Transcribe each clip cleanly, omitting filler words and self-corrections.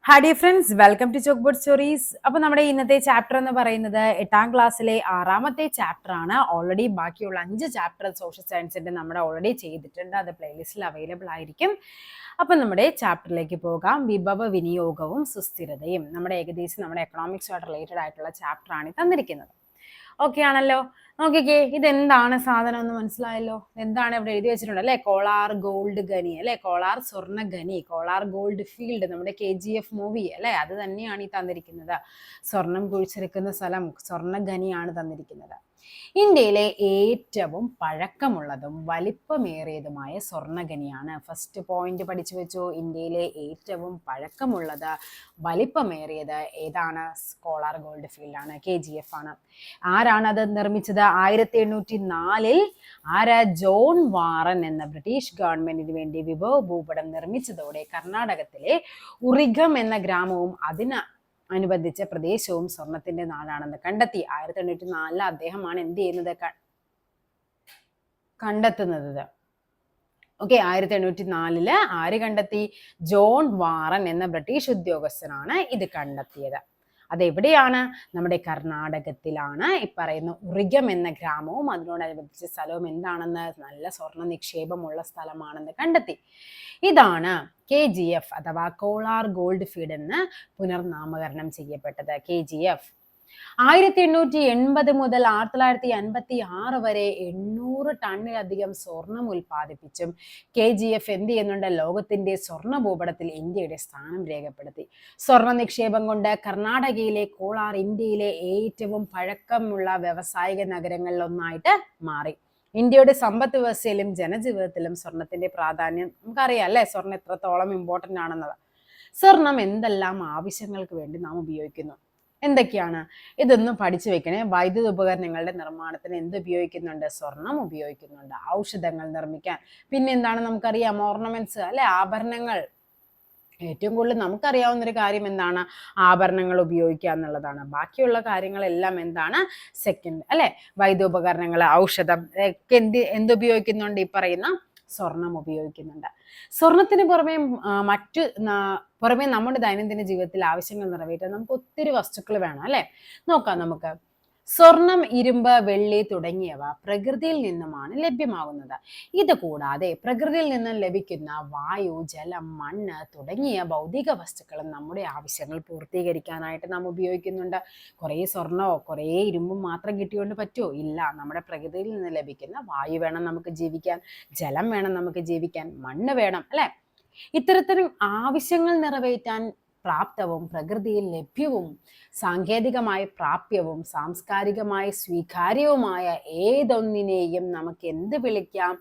Hi dear friends, welcome to chalkboard stories. അപ്പോൾ നമ്മുടെ ഇന്നത്തെ ചാപ്റ്റർ എന്ന് പറയുന്നത് 8ാം ക്ലാസ്സിലെ 6ാമത്തെ ചാപ്റ്റർ ആണ്. ഓൾറെഡി ബാക്കിയുള്ള 5 ചാപ്റ്റർ സോഷ്യൽ സയൻസിന്റെ നമ്മുടെ ഓൾറെഡി ചെയ്തിട്ടുണ്ട്. അത് പ്ലേലിസ്റ്റിൽ അവൈലബിൾ ആയിരിക്കും. അപ്പം നമ്മുടെ ചാപ്റ്ററിലേക്ക് പോകാം. വിഭവ വിനിയോഗവും സുസ്ഥിരതയും നമ്മുടെ ഏകദേശം നമ്മുടെ എക്കണോമിക്സുമായിട്ട് റിലേറ്റഡ് ആയിട്ടുള്ള ചാപ്റ്റർ ആണ് തന്നിരിക്കുന്നത്. ഓക്കെ ആണല്ലോ. നോക്കിക്കേ, ഇതെന്താണ് സാധനം എന്ന് മനസ്സിലായല്ലോ. എന്താണ് ഇവിടെ എഴുതി വെച്ചിട്ടുണ്ട് അല്ലെ? കോളാർ ഗോൾഡ് ഖനി അല്ലെ, കോളാർ സ്വർണ്ണ ഖനി, കോളാർ ഗോൾഡ് ഫീൽഡ്, നമ്മുടെ KGF മൂവി അല്ലെ, അത് തന്നെയാണ് ഈ തന്നിരിക്കുന്നത്. സ്വർണം കുഴിച്ചെടുക്കുന്ന സ്ഥലം സ്വർണ്ണ ഖനിയാണ് തന്നിരിക്കുന്നത്. ഇന്ത്യയിലെ ഏറ്റവും പഴക്കമുള്ളതും വലിപ്പമേറിയതുമായ സ്വർണ്ണഖനിയാണ്. ഫസ്റ്റ് പോയിന്റ് പഠിച്ചു വെച്ചു. ഇന്ത്യയിലെ ഏറ്റവും പഴക്കമുള്ളത് വലിപ്പമേറിയത് ഏതാണ്? കോളാർ ഗോൾഡ് ഫീൽഡ് ആണ്, KGF ആണ്. ആരാണ് അത് നിർമ്മിച്ചത്? 1804 ആരാ? ജോൺ വാറൻ എന്ന ബ്രിട്ടീഷ് ഗവൺമെന്റിന് വേണ്ടി വിഭവ ഭൂപടം നിർമ്മിച്ചതോടെ കർണാടകത്തിലെ ഉറിഗം എന്ന ഗ്രാമവും അനുബന്ധിച്ച പ്രദേശവും സ്വർണത്തിന്റെ നാടാണെന്ന് കണ്ടെത്തി. 1804 അദ്ദേഹമാണ് എന്ത് ചെയ്യുന്നത്? കണ്ടെത്തുന്നത്. ഓക്കെ, 1804 ആര് കണ്ടെത്തി? ജോൺ വാറൻ എന്ന ബ്രിട്ടീഷ് ഉദ്യോഗസ്ഥനാണ് ഇത് കണ്ടെത്തിയത്. അതെവിടെയാണ്? നമ്മുടെ കർണാടകത്തിലാണ്. ഈ പറയുന്ന ഉറിഗം എന്ന ഗ്രാമവും അതിനോടനുബന്ധിച്ച സ്ഥലവും എന്താണെന്ന്, നല്ല സ്വർണ്ണ നിക്ഷേപമുള്ള സ്ഥലമാണെന്ന് കണ്ടെത്തി. ഇതാണ് KGF അഥവാ കോളാർ ഗോൾഡ് ഫീൽഡ് എന്ന് പുനർനാമകരണം ചെയ്യപ്പെട്ടത്. KGF 1880 മുതൽ 1956 വരെ 800 ടണ്ണിലധികം സ്വർണം ഉൽപ്പാദിപ്പിച്ചും KGF എന്ത് ചെയ്യുന്നുണ്ട്? ലോകത്തിന്റെ സ്വർണ്ണ ഭൂപടത്തിൽ ഇന്ത്യയുടെ സ്ഥാനം രേഖപ്പെടുത്തി. സ്വർണ്ണ നിക്ഷേപം കൊണ്ട് കർണാടകയിലെ കോളാർ ഇന്ത്യയിലെ ഏറ്റവും പഴക്കമുള്ള വ്യാവസായിക നഗരങ്ങളിൽ ഒന്നായിട്ട് മാറി. ഇന്ത്യയുടെ സമ്പദ് വ്യവസ്ഥയിലും ജനജീവിതത്തിലും സ്വർണത്തിന്റെ പ്രാധാന്യം നമുക്കറിയാം അല്ലെ? സ്വർണം എത്രത്തോളം ഇമ്പോർട്ടന്റ് ആണെന്നത്. സ്വർണം എന്തെല്ലാം ആവശ്യങ്ങൾക്ക് വേണ്ടി നാം ഉപയോഗിക്കുന്നു? എന്തൊക്കെയാണ്? ഇതൊന്നും പഠിച്ചു വെക്കണേ. വൈദ്യുത ഉപകരണങ്ങളുടെ നിർമ്മാണത്തിന് എന്ത് ഉപയോഗിക്കുന്നുണ്ട്? സ്വർണം ഉപയോഗിക്കുന്നുണ്ട്. ഔഷധങ്ങൾ നിർമ്മിക്കാൻ, പിന്നെ എന്താണ് നമുക്കറിയാം? ഓർണമെന്റ്സ് അല്ലെ, ആഭരണങ്ങൾ. ഏറ്റവും കൂടുതൽ നമുക്കറിയാവുന്ന ഒരു കാര്യം എന്താണ്? ആഭരണങ്ങൾ ഉപയോഗിക്കുക എന്നുള്ളതാണ്. ബാക്കിയുള്ള കാര്യങ്ങളെല്ലാം എന്താണ്? സെക്കൻഡ് അല്ലെ. വൈദ്യോപകരണങ്ങൾ, ഔഷധം ഒക്കെ എന്തുപയോഗിക്കുന്നുണ്ട്? ഈ പറയുന്ന സ്വർണം ഉപയോഗിക്കുന്നുണ്ട്. സ്വർണത്തിന് പുറമെ നമ്മുടെ ദൈനംദിന ജീവിതത്തിൽ ആവശ്യങ്ങൾ നിറവേറ്റാൻ നമുക്ക് ഒത്തിരി വസ്തുക്കൾ വേണം അല്ലെ. നോക്കാം നമുക്ക്. സ്വർണം, ഇരുമ്പ്, വെള്ളി തുടങ്ങിയവ പ്രകൃതിയിൽ നിന്നുമാണ് ലഭ്യമാകുന്നത്. ഇത് കൂടാതെ പ്രകൃതിയിൽ നിന്നും ലഭിക്കുന്ന വായു, ജലം, മണ്ണ് തുടങ്ങിയ ഭൗതിക വസ്തുക്കളും നമ്മുടെ ആവശ്യങ്ങൾ പൂർത്തീകരിക്കാനായിട്ട് നാം ഉപയോഗിക്കുന്നുണ്ട്. കുറേ സ്വർണമോ കുറേ ഇരുമ്പും മാത്രം കിട്ടിയോണ്ട് പറ്റുമോ? ഇല്ല. നമ്മുടെ പ്രകൃതിയിൽ നിന്ന് ലഭിക്കുന്ന വായു വേണം നമുക്ക് ജീവിക്കാൻ, ജലം വേണം നമുക്ക് ജീവിക്കാൻ, മണ്ണ് വേണം അല്ലെ. ഇത്തരത്തിലും ആവശ്യങ്ങൾ നിറവേറ്റാൻ പ്രാപ്തവും പ്രകൃതിയിൽ ലഭ്യവും സാങ്കേതികമായി പ്രാപ്യവും സാംസ്കാരികമായി സ്വീകാര്യവുമായ ഏതൊന്നിനെയും നമുക്ക് എന്ത് വിളിക്കാം?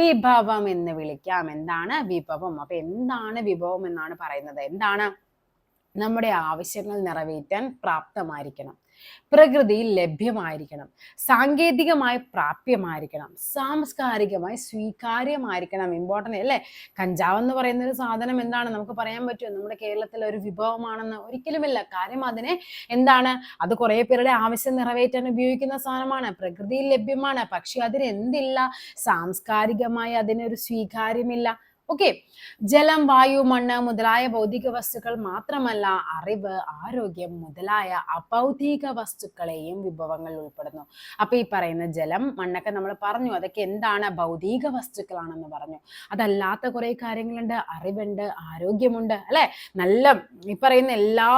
വിഭവം എന്ന് വിളിക്കാം. എന്താണ് വിഭവം? അപ്പൊ എന്താണ് വിഭവം എന്നാണ് പറയുന്നത്? എന്താണ്? നമ്മുടെ ആവശ്യങ്ങൾ നിറവേറ്റാൻ പ്രാപ്തമായിരിക്കണം, പ്രകൃതിയിൽ ലഭ്യമായിരിക്കണം, സാങ്കേതികമായി പ്രാപ്യമായിരിക്കണം, സാംസ്കാരികമായി സ്വീകാര്യമായിരിക്കണം. ഇമ്പോർട്ടൻ്റ് അല്ലേ? കഞ്ചാവ് എന്ന് പറയുന്ന ഒരു സാധനം എന്താണ്? നമുക്ക് പറയാൻ പറ്റുമോ നമ്മുടെ കേരളത്തിലെ ഒരു വിഭവമാണെന്ന്? ഒരിക്കലുമില്ല. കാര്യം അതിനെ എന്താണ്? അത് കുറേ പേരുടെ ആവശ്യം നിറവേറ്റാൻ ഉപയോഗിക്കുന്ന സാധനമാണ്, പ്രകൃതിയിൽ ലഭ്യമാണ്. പക്ഷെ അതിന് എന്തില്ല? സാംസ്കാരികമായി അതിനൊരു സ്വീകാര്യമില്ല. ഓക്കെ. ജലം, വായു, മണ്ണ് മുതലായ ഭൗതിക വസ്തുക്കൾ മാത്രമല്ല, അറിവ്, ആരോഗ്യം മുതലായ അഭൗതിക വസ്തുക്കളെയും വിഭവങ്ങൾ ഉൾപ്പെടുന്നു. അപ്പൊ ഈ പറയുന്ന ജലം, മണ്ണൊക്കെ നമ്മൾ പറഞ്ഞു, അതൊക്കെ എന്താണ്? ഭൗതിക വസ്തുക്കളാണെന്ന് പറഞ്ഞു. അതല്ലാത്ത കുറെ കാര്യങ്ങളുണ്ട്. അറിവുണ്ട്, ആരോഗ്യമുണ്ട് അല്ലെ. നല്ല ഈ പറയുന്ന എല്ലാ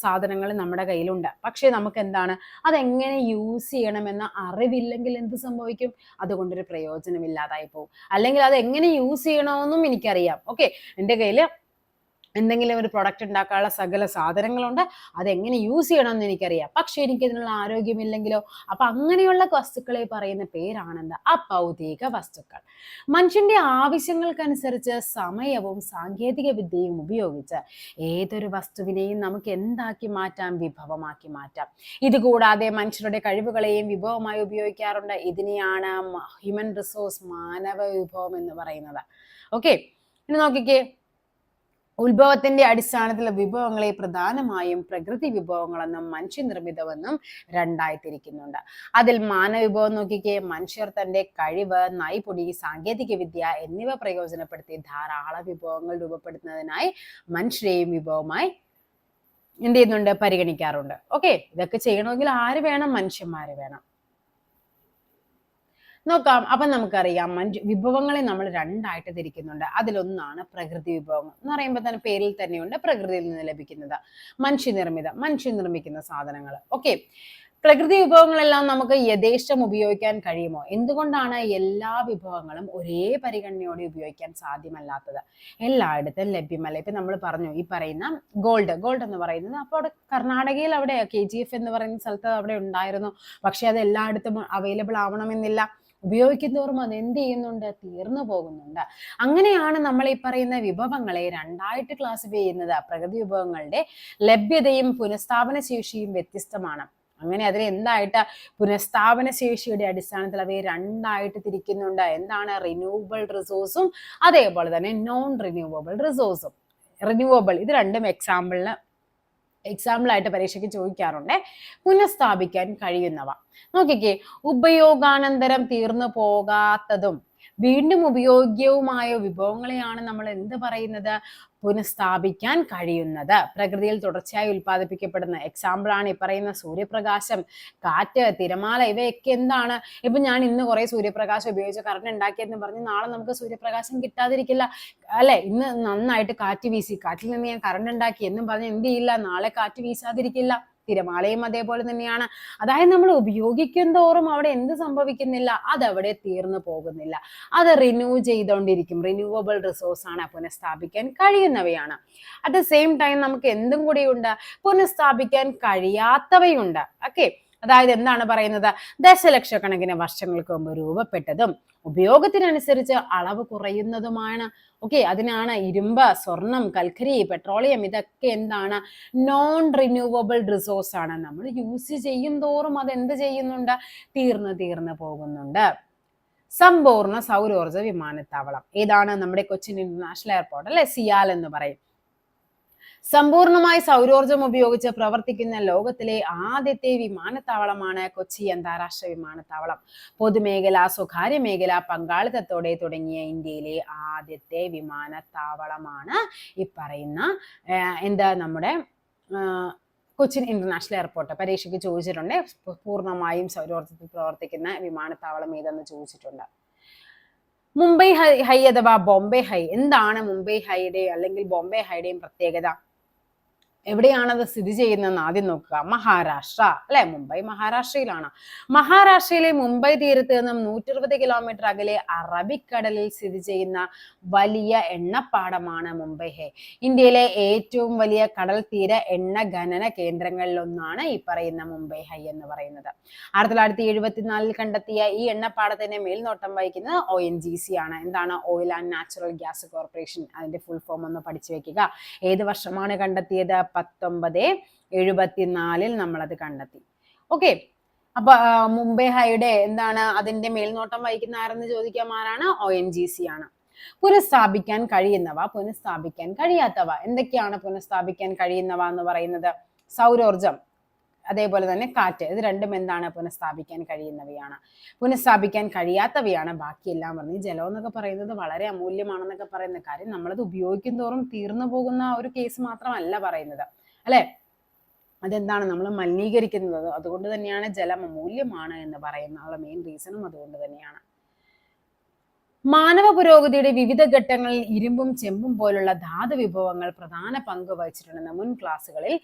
സാധനങ്ങളും നമ്മുടെ കയ്യിലുണ്ട്. പക്ഷെ നമുക്ക് എന്താണ്? അതെങ്ങനെ യൂസ് ചെയ്യണമെന്ന അറിവില്ലെങ്കിൽ എന്ത് സംഭവിക്കും? അതുകൊണ്ടൊരു പ്രയോജനമില്ലാതായി പോകും. അല്ലെങ്കിൽ അത് എങ്ങനെ യൂസ് ചെയ്യണമെന്നും എനിക്കറിയാം. ഓക്കെ, എൻ്റെ കയ്യിൽ എന്തെങ്കിലും ഒരു പ്രൊഡക്റ്റ് ഉണ്ടാക്കാനുള്ള സകല സാധനങ്ങളുണ്ട്, അതെങ്ങനെ യൂസ് ചെയ്യണമെന്ന് എനിക്കറിയാം. പക്ഷെ എനിക്കതിനുള്ള ആരോഗ്യമില്ലെങ്കിലോ? അപ്പൊ അങ്ങനെയുള്ള വസ്തുക്കളെ പറയുന്ന പേരാണെന്ത്? അഭൗതിക വസ്തുക്കൾ. മനുഷ്യന്റെ ആവശ്യങ്ങൾക്കനുസരിച്ച് സമയവും സാങ്കേതിക വിദ്യയും ഉപയോഗിച്ച് ഏതൊരു വസ്തുവിനെയും നമുക്ക് എന്താക്കി മാറ്റാം? വിഭവമാക്കി മാറ്റാം. ഇതുകൂടാതെ മനുഷ്യരുടെ കഴിവുകളെയും വിഭവമായി ഉപയോഗിക്കാറുണ്ട്. ഇതിനെയാണ് ഹ്യൂമൻ റിസോഴ്സ്, മാനവ വിഭവം എന്ന് പറയുന്നത്. ഓക്കെ, ഇനി നോക്കിക്കേ. ഉത്ഭവത്തിന്റെ അടിസ്ഥാനത്തിലുള്ള വിഭവങ്ങളെ പ്രധാനമായും പ്രകൃതി വിഭവങ്ങളെന്നും മനുഷ്യനിർമ്മിതമെന്നും രണ്ടായി തിരിക്കുന്നുണ്ട്. അതിൽ മാനവവിഭവം നോക്കിക്കേ. മനുഷ്യർ തന്റെ കഴിവ്, നൈപുണി, സാങ്കേതിക വിദ്യ എന്നിവ പ്രയോജനപ്പെടുത്തി ധാരാളം വിഭവങ്ങൾ രൂപപ്പെടുത്തുന്നതിനായി മനുഷ്യരെയും വിഭവമായി എന്ത് ചെയ്യുന്നുണ്ട്, പരിഗണിക്കാറുണ്ട്. ഓക്കെ, ഇതൊക്കെ ചെയ്യണമെങ്കിൽ ആര് വേണം, മനുഷ്യന്മാര് വേണം. നോക്കാം. അപ്പൊ നമുക്കറിയാം വിഭവങ്ങളെ നമ്മൾ രണ്ടായിട്ട് തിരിക്കുന്നുണ്ട്. അതിലൊന്നാണ് പ്രകൃതി വിഭവങ്ങൾ എന്ന് പറയുമ്പോൾ തന്നെ പേരിൽ തന്നെയുണ്ട് പ്രകൃതിയിൽ നിന്ന് ലഭിക്കുന്നത്. മനുഷ്യ നിർമ്മിക്കുന്ന സാധനങ്ങൾ. ഓക്കെ, പ്രകൃതി വിഭവങ്ങളെല്ലാം നമുക്ക് യഥേഷ്ടം ഉപയോഗിക്കാൻ കഴിയുമോ? എന്തുകൊണ്ടാണ് എല്ലാ വിഭവങ്ങളും ഒരേ പരിഗണനയോടെ ഉപയോഗിക്കാൻ സാധ്യമല്ലാത്തത്? എല്ലായിടത്തും ലഭ്യമല്ല. ഇപ്പൊ നമ്മൾ പറഞ്ഞു ഈ പറയുന്ന ഗോൾഡ് എന്ന് പറയുന്നത്, അപ്പോൾ അവിടെ കർണാടകയിൽ അവിടെ KGF എന്ന് പറയുന്ന സ്ഥലത്ത് അവിടെ ഉണ്ടായിരുന്നു. പക്ഷെ അത് എല്ലായിടത്തും അവൈലബിൾ ആവണമെന്നില്ല. ഉപയോഗിക്കുന്നതോറും അത് എന്ത് ചെയ്യുന്നുണ്ട്, തീർന്നു പോകുന്നുണ്ട്. അങ്ങനെയാണ് നമ്മൾ ഈ പറയുന്ന വിഭവങ്ങളെ രണ്ടായിട്ട് ക്ലാസിഫൈ ചെയ്യുന്നത്. പ്രകൃതി വിഭവങ്ങളുടെ ലഭ്യതയും പുനഃസ്ഥാപന ശേഷിയും വ്യത്യസ്തമാണ്. അങ്ങനെ അതിനെ എന്തായിട്ട്, പുനഃസ്ഥാപന ശേഷിയുടെ അടിസ്ഥാനത്തിൽ അവയെ രണ്ടായിട്ട് തിരിക്കുന്നുണ്ട്. എന്താണ്, റിന്യൂവബിൾ റിസോഴ്സും അതേപോലെ തന്നെ നോൺ റിന്യൂവബിൾ റിസോഴ്സും. റിന്യൂവബിൾ, ഇത് രണ്ടും എക്സാമ്പിളായിട്ട് പരീക്ഷയ്ക്ക് ചോദിക്കാറുണ്ട്. പുനഃസ്ഥാപിക്കാൻ കഴിയുന്നവ. നോക്കിക്കേ, ഉപയോഗാനന്തരം തീർന്നു പോകാത്തതും വീണ്ടും ഉപയോഗ്യവുമായ വിഭവങ്ങളെയാണ് നമ്മൾ എന്ത് പറയുന്നത്, പുനഃസ്ഥാപിക്കാൻ കഴിയുന്നത്. പ്രകൃതിയിൽ തുടർച്ചയായി ഉൽപ്പാദിപ്പിക്കപ്പെടുന്ന എക്സാമ്പിളാണ് ഈ പറയുന്ന സൂര്യപ്രകാശം, കാറ്റ്, തിരമാല. ഇവയൊക്കെ എന്താണ്, ഇപ്പൊ ഞാൻ ഇന്ന് കുറെ സൂര്യപ്രകാശം ഉപയോഗിച്ച് കറണ്ട് ഉണ്ടാക്കിയെന്ന് പറഞ്ഞ് നാളെ നമുക്ക് സൂര്യപ്രകാശം കിട്ടാതിരിക്കില്ല അല്ലെ? ഇന്ന് നന്നായിട്ട് കാറ്റ് വീശി, കാറ്റിൽ നിന്ന് ഞാൻ കറണ്ട് ഉണ്ടാക്കി എന്നും പറഞ്ഞ് എന്ത് ചെയ്യില്ല, നാളെ കാറ്റ് വീശാതിരിക്കില്ല. തിരമാലയും അതേപോലെ തന്നെയാണ്. അതായത് നമ്മൾ ഉപയോഗിക്കും തോറും അവിടെ എന്ത് സംഭവിക്കുന്നില്ല, അതവിടെ തീർന്നു പോകുന്നില്ല. അത് റിന്യൂ ചെയ്തുകൊണ്ടിരിക്കും. റിന്യൂവബിൾ റിസോഴ്സ് ആണ്, പുനഃസ്ഥാപിക്കാൻ കഴിയുന്നവയാണ്. അറ്റ് ദ സെയിം ടൈം നമുക്ക് എന്തും കൂടിയുണ്ട്, പുനഃസ്ഥാപിക്കാൻ കഴിയാത്തവയുണ്ട്. ഓക്കെ, അതായത് എന്താണ് പറയുന്നത്, ദശലക്ഷക്കണക്കിന് വർഷങ്ങൾക്ക് മുമ്പ് രൂപപ്പെട്ടതും ഉപയോഗത്തിനനുസരിച്ച് അളവ് കുറയുന്നതുമാണ്. ഓക്കെ, അതിനാണ് ഇരുമ്പ്, സ്വർണം, കൽക്കരി, പെട്രോളിയം, ഇതൊക്കെ എന്താണ്, നോൺ റിന്യൂവബിൾ റിസോഴ്സ് ആണ്. നമ്മൾ യൂസ് ചെയ്യും തോറും അത് എന്ത് ചെയ്യുന്നുണ്ട്, തീർന്നു പോകുന്നുണ്ട്. സമ്പൂർണ്ണ സൗരോർജ വിമാനത്താവളം ഏതാണ്, നമ്മുടെ കൊച്ചിൻ ഇന്റർനാഷണൽ എയർപോർട്ട് അല്ലെ, സിയാൽ എന്ന് പറയും. സമ്പൂർണമായി സൗരോർജം ഉപയോഗിച്ച് പ്രവർത്തിക്കുന്ന ലോകത്തിലെ ആദ്യത്തെ വിമാനത്താവളമാണ് കൊച്ചി അന്താരാഷ്ട്ര വിമാനത്താവളം. പൊതുമേഖല, സ്വകാര്യ മേഖല പങ്കാളിത്തത്തോടെ തുടങ്ങിയ ഇന്ത്യയിലെ ആദ്യത്തെ വിമാനത്താവളമാണ് ഈ പറയുന്ന നമ്മുടെ കൊച്ചിൻ ഇന്റർനാഷണൽ എയർപോർട്ട്. പരീക്ഷയ്ക്ക് ചോദിച്ചിട്ടുണ്ട്, പൂർണ്ണമായും സൗരോർജത്തിൽ പ്രവർത്തിക്കുന്ന വിമാനത്താവളം ഏതെന്ന് ചോദിച്ചിട്ടുണ്ട്. മുംബൈ ഹൈ അഥവാ ബോംബെ ഹൈ. എന്താണ് മുംബൈ ഹൈയുടെ അല്ലെങ്കിൽ ബോംബെ ഹൈയുടെയും പ്രത്യേകത? എവിടെയാണത് സ്ഥിതി ചെയ്യുന്നതെന്ന് ആദ്യം നോക്കുക. മഹാരാഷ്ട്ര അല്ലെ, മുംബൈ മഹാരാഷ്ട്രയിലാണ്. മഹാരാഷ്ട്രയിലെ മുംബൈ തീരത്ത് നിന്നും 120 കിലോമീറ്റർ അകലെ അറബിക്കടലിൽ സ്ഥിതി ചെയ്യുന്ന വലിയ എണ്ണപ്പാടമാണ് മുംബൈ ഹൈ. ഇന്ത്യയിലെ ഏറ്റവും വലിയ കടൽ തീര എണ്ണ ഖനന കേന്ദ്രങ്ങളിലൊന്നാണ് ഈ പറയുന്ന മുംബൈ ഹൈ എന്ന് പറയുന്നത്. 1974 കണ്ടെത്തിയ ഈ എണ്ണപ്പാടത്തിന്റെ മേൽനോട്ടം വഹിക്കുന്നത് ONGC ആണ്. എന്താണ്, oil and natural gas corporation. അതിന്റെ ഫുൾ ഫോം ഒന്ന് പഠിച്ചു വെക്കുക. ഏത് വർഷമാണ് കണ്ടെത്തിയത്? 1974 നമ്മളത് കണ്ടെത്തി. ഓക്കെ, അപ്പൊ മുംബൈ ഹൈയുടെ എന്താണ്, അതിന്റെ മേൽനോട്ടം വഹിക്കുന്ന ആരെന്ന് ചോദിക്കാം, ആരാണ്? ONGC ആണ്. പുനഃസ്ഥാപിക്കാൻ കഴിയുന്നവ, പുനഃസ്ഥാപിക്കാൻ കഴിയാത്തവ. എന്തൊക്കെയാണ് പുനഃസ്ഥാപിക്കാൻ കഴിയുന്നവ എന്ന് പറയുന്നത്? സൗരോർജം, അതേപോലെ തന്നെ കാറ്റ്. ഇത് രണ്ടും എന്താണ്, പുനഃസ്ഥാപിക്കാൻ കഴിയുന്നവയാണ്. പുനഃസ്ഥാപിക്കാൻ കഴിയാത്തവയാണ് ബാക്കിയെല്ലാം പറഞ്ഞു. ജലം എന്നൊക്കെ പറയുന്നത് വളരെ അമൂല്യമാണെന്നൊക്കെ പറയുന്ന കാര്യം നമ്മളത് ഉപയോഗിക്കും തോറും തീർന്നു പോകുന്ന ഒരു കേസ് മാത്രമല്ല പറയുന്നത് അല്ലെ. അതെന്താണ്, നമ്മൾ മലിനീകരിക്കുന്നത്. അതുകൊണ്ട് തന്നെയാണ് ജലം അമൂല്യമാണ് എന്ന് പറയുന്ന മെയിൻ റീസണും അതുകൊണ്ട് തന്നെയാണ്. മാനവ പുരോഗതിയുടെ വിവിധ ഘട്ടങ്ങളിൽ ഇരുമ്പും ചെമ്പും പോലുള്ള ധാതു വിഭവങ്ങൾ പ്രധാന പങ്ക് വഹിച്ചിട്ടുണ്ടെന്ന് മുൻ ക്ലാസ്സുകളിൽ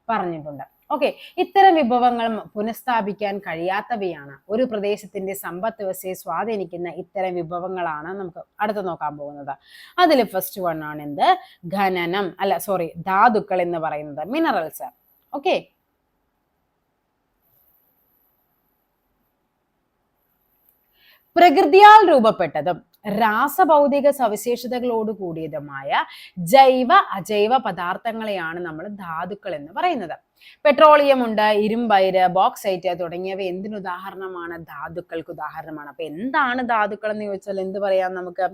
പറഞ്ഞിട്ടുണ്ട്. ഓക്കെ, ഇത്തരം വിഭവങ്ങൾ പുനഃസ്ഥാപിക്കാൻ കഴിയാത്തവയാണ്. ഒരു പ്രദേശത്തിന്റെ സമ്പദ് വ്യവസ്ഥയെ സ്വാധീനിക്കുന്ന ഇത്തരം വിഭവങ്ങളാണ് നമുക്ക് അടുത്ത് നോക്കാൻ പോകുന്നത്. അതിൽ ഫസ്റ്റ് വൺ ആണ് എന്ത്, ധാതുക്കൾ എന്ന് പറയുന്നത്, മിനറൽസ്. ഓക്കെ, പ്രകൃതിയാൽ രൂപപ്പെട്ടതും രാസഭൗതിക സവിശേഷതകളോട് കൂടിയതുമായ ജൈവ അജൈവ പദാർത്ഥങ്ങളെയാണ് നമ്മൾ ധാതുക്കൾ എന്ന് പറയുന്നത്. പെട്രോളിയം ഉണ്ട്, ഇരുമ്പയിര്, ബോക്സൈറ്റ് തുടങ്ങിയവ എന്തിനുദാഹരണമാണ്? ധാതുക്കൾക്ക് ഉദാഹരണമാണ്. അപ്പൊ എന്താണ് ധാതുക്കൾ എന്ന് ചോദിച്ചാൽ എന്ത് പറയാം നമുക്ക്?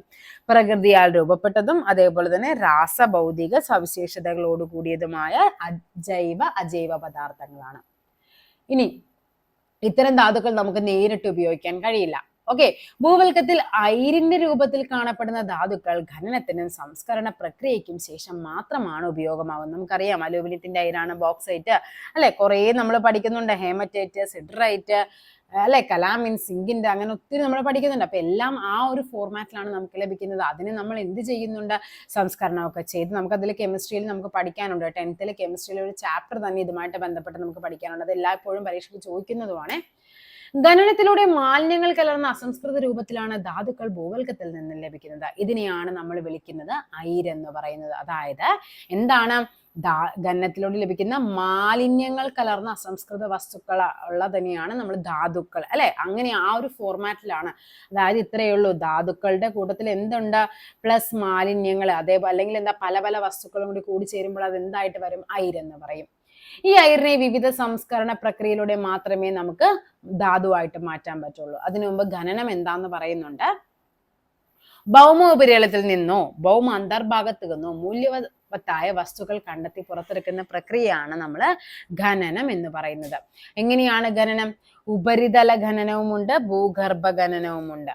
പ്രകൃതിയാൽ രൂപപ്പെട്ടതും അതേപോലെ തന്നെ രാസഭൗതിക സവിശേഷതകളോട് കൂടിയതുമായ ജൈവ അജൈവ പദാർത്ഥങ്ങളാണ്. ഇനി ഇത്തരം ധാതുക്കൾ നമുക്ക് നേരിട്ട് ഉപയോഗിക്കാൻ കഴിയില്ല. ഓക്കെ, ഭൂവൽക്കത്തിൽ അയിരിന്റെ രൂപത്തിൽ കാണപ്പെടുന്ന ധാതുക്കൾ ഖനനത്തിനും സംസ്കരണ പ്രക്രിയയ്ക്കും ശേഷം മാത്രമാണ് ഉപയോഗമാവുന്നത്. നമുക്കറിയാം അലൂമിനിയത്തിന്റെ അയിരാണ് ബോക്സൈറ്റ്, അല്ലെ? കുറെ നമ്മൾ പഠിക്കുന്നുണ്ട്, ഹേമറ്റൈറ്റ്, സിഡറൈറ്റ്, അല്ലെ, കലാമിൻ, സിങ്കിന്റെ, അങ്ങനെ ഒത്തിരി നമ്മൾ പഠിക്കുന്നുണ്ട്. അപ്പൊ എല്ലാം ആ ഒരു ഫോർമാറ്റിലാണ് നമുക്ക് ലഭിക്കുന്നത്. അതിന് നമ്മൾ എന്ത് ചെയ്യുന്നുണ്ട്? സംസ്കരണമൊക്കെ ചെയ്ത്. നമുക്ക് അതിൽ കെമിസ്ട്രിയിൽ നമുക്ക് പഠിക്കാനുണ്ട്. 10th കെമിസ്ട്രിയിൽ ഒരു ചാപ്റ്റർ തന്നെ ഇതുമായിട്ട് ബന്ധപ്പെട്ട് നമുക്ക് പഠിക്കാനുണ്ട്. അത് എല്ലായ്പ്പോഴും പരീക്ഷയ്ക്ക് ചോദിക്കുന്നതുമാണ്. ഖനനത്തിലൂടെ മാലിന്യങ്ങൾ കലർന്ന അസംസ്കൃത രൂപത്തിലാണ് ധാതുക്കൾ ഭൂവൽക്കത്തിൽ നിന്ന് ലഭിക്കുന്നത്. ഇതിനെയാണ് നമ്മൾ വിളിക്കുന്നത് അയിരെന്ന് പറയുന്നത്. അതായത് എന്താണ്? ഖനനത്തിലൂടെ ലഭിക്കുന്ന മാലിന്യങ്ങൾ കലർന്ന അസംസ്കൃത വസ്തുക്കൾ ഉള്ളതിനെയാണ് നമ്മൾ ധാതുക്കൾ, അല്ലെ? അങ്ങനെ ആ ഒരു ഫോർമാറ്റിലാണ്. അതായത് ഇത്രയേ ഉള്ളൂ, ധാതുക്കളുടെ കൂട്ടത്തിൽ എന്തുണ്ട്? പ്ലസ് മാലിന്യങ്ങൾ, അതേപോലെ അല്ലെങ്കിൽ എന്താ, പല പല വസ്തുക്കളും കൂടി കൂടി ചേരുമ്പോൾ അത് എന്തായിട്ട് വരും? അയിരെന്ന് പറയും. ഈ അയിരിനെ വിവിധ സംസ്കരണ പ്രക്രിയയിലൂടെ മാത്രമേ നമുക്ക് ധാതുവായിട്ട് മാറ്റാൻ പറ്റുള്ളൂ. അതിനു മുമ്പ് ഖനനം എന്താന്ന് പറയുന്നുണ്ട്. ഭൗമോപരിതലത്തിൽ നിന്നോ ഭൗമ അന്തർഭാഗത്തു നിന്നോ മൂല്യവത്തായ വസ്തുക്കൾ കണ്ടെത്തി പുറത്തെടുക്കുന്ന പ്രക്രിയയാണ് നമ്മൾ ഖനനം എന്ന് പറയുന്നത്. എങ്ങനെയാണ് ഖനനം? ഉപരിതല ഖനനവുമുണ്ട്, ഭൂഗർഭ ഖനനവുമുണ്ട്.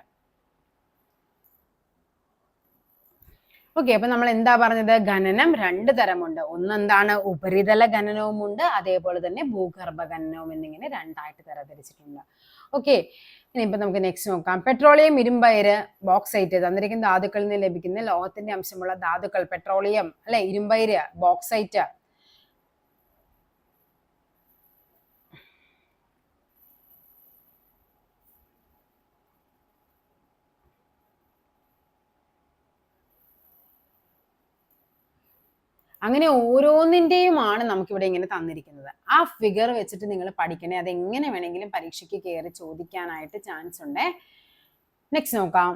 ഓക്കെ, അപ്പൊ നമ്മൾ എന്താ പറഞ്ഞത്? ഖനനം 2 തരമുണ്ട്. ഒന്ന് എന്താണ്? ഉപരിതല ഖനനവുമുണ്ട്, അതേപോലെ തന്നെ ഭൂഗർഭ ഖനനവും എന്നിങ്ങനെ 2ആയിട്ട് തരംതിരിച്ചിട്ടുണ്ട്. ഓക്കെ, ഇനിയിപ്പോ നമുക്ക് നെക്സ്റ്റ് നോക്കാം. പെട്രോളിയം, ഇരുമ്പയിര്, ബോക്സൈറ്റ് തന്നിരിക്കുന്ന ധാതുക്കളിൽ നിന്ന് ലഭിക്കുന്ന ലോഹത്തിന്റെ അംശമുള്ള ധാതുക്കൾ. പെട്രോളിയം, അല്ലെ, ഇരുമ്പയിര്, ബോക്സൈറ്റ്. അങ്ങനെ ഓരോന്നിന്റെയുമാണ് നമുക്കിവിടെ ഇങ്ങനെ തന്നിരിക്കുന്നത്. ആ ഫിഗർ വെച്ചിട്ട് നിങ്ങൾ പഠിക്കണേ. അത് എങ്ങനെ വേണമെങ്കിലും പരീക്ഷയ്ക്ക് കയറി ചോദിക്കാനായിട്ട് ചാൻസ് ഉണ്ട്. നെക്സ്റ്റ് നോക്കാം.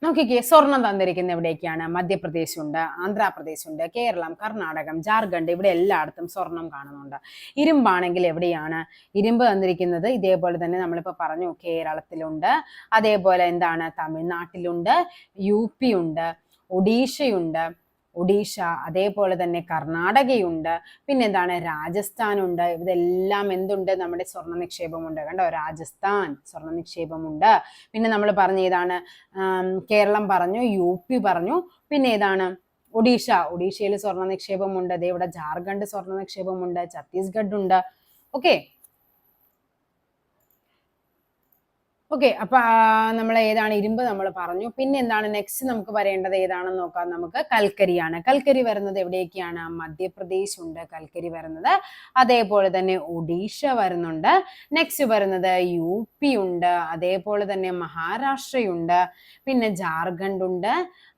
നോക്കിക്കേ, സ്വർണം തന്നിരിക്കുന്ന എവിടേക്കാണ്? മധ്യപ്രദേശ് ഉണ്ട്, ആന്ധ്രാപ്രദേശ് ഉണ്ട്, കേരളം, കർണാടകം, ജാർഖണ്ഡ്, ഇവിടെ എല്ലായിടത്തും സ്വർണം കാണുന്നുണ്ട്. ഇരുമ്പാണെങ്കിൽ എവിടെയാണ്? ഇരുമ്പ് തന്നിരിക്കുന്നത് ഇതേപോലെ തന്നെ നമ്മളിപ്പോൾ പറഞ്ഞു, കേരളത്തിലുണ്ട്, അതേപോലെ എന്താണ്, തമിഴ്നാട്ടിലുണ്ട്, UP ഉണ്ട്, ഒഡീഷയുണ്ട്, അതേപോലെ തന്നെ കർണാടകയുണ്ട്, പിന്നെ എന്താണ്, രാജസ്ഥാനുണ്ട്. ഇതെല്ലാം എന്തുണ്ട്? നമ്മുടെ സ്വർണ്ണ നിക്ഷേപമുണ്ട്. കണ്ടോ, രാജസ്ഥാൻ സ്വർണ്ണ നിക്ഷേപമുണ്ട്. പിന്നെ നമ്മൾ പറഞ്ഞ ഏതാണ്? കേരളം പറഞ്ഞു, UP പറഞ്ഞു, പിന്നെ ഏതാണ്? ഒഡീഷയിൽ സ്വർണ്ണ നിക്ഷേപമുണ്ട്. അതേ ഇവിടെ ജാർഖണ്ഡ് സ്വർണ്ണ നിക്ഷേപമുണ്ട്, ഛത്തീസ്ഗഡ് ഉണ്ട്. ഓക്കെ, അപ്പൊ നമ്മൾ ഏതാണ്? ഇരുമ്പ് നമ്മൾ പറഞ്ഞു. പിന്നെ എന്താണ് നെക്സ്റ്റ് നമുക്ക് പറയേണ്ടത്? ഏതാണെന്ന് നോക്കാം. നമുക്ക് കൽക്കരിയാണ്. കൽക്കരി വരുന്നത് എവിടേക്കാണ്? മധ്യപ്രദേശ് ഉണ്ട് കൽക്കരി വരുന്നത്, അതേപോലെ തന്നെ ഒഡീഷ വരുന്നുണ്ട്. നെക്സ്റ്റ് വരുന്നത് UP ഉണ്ട്, അതേപോലെ തന്നെ മഹാരാഷ്ട്രയുണ്ട്, പിന്നെ ജാർഖണ്ഡ് ഉണ്ട്,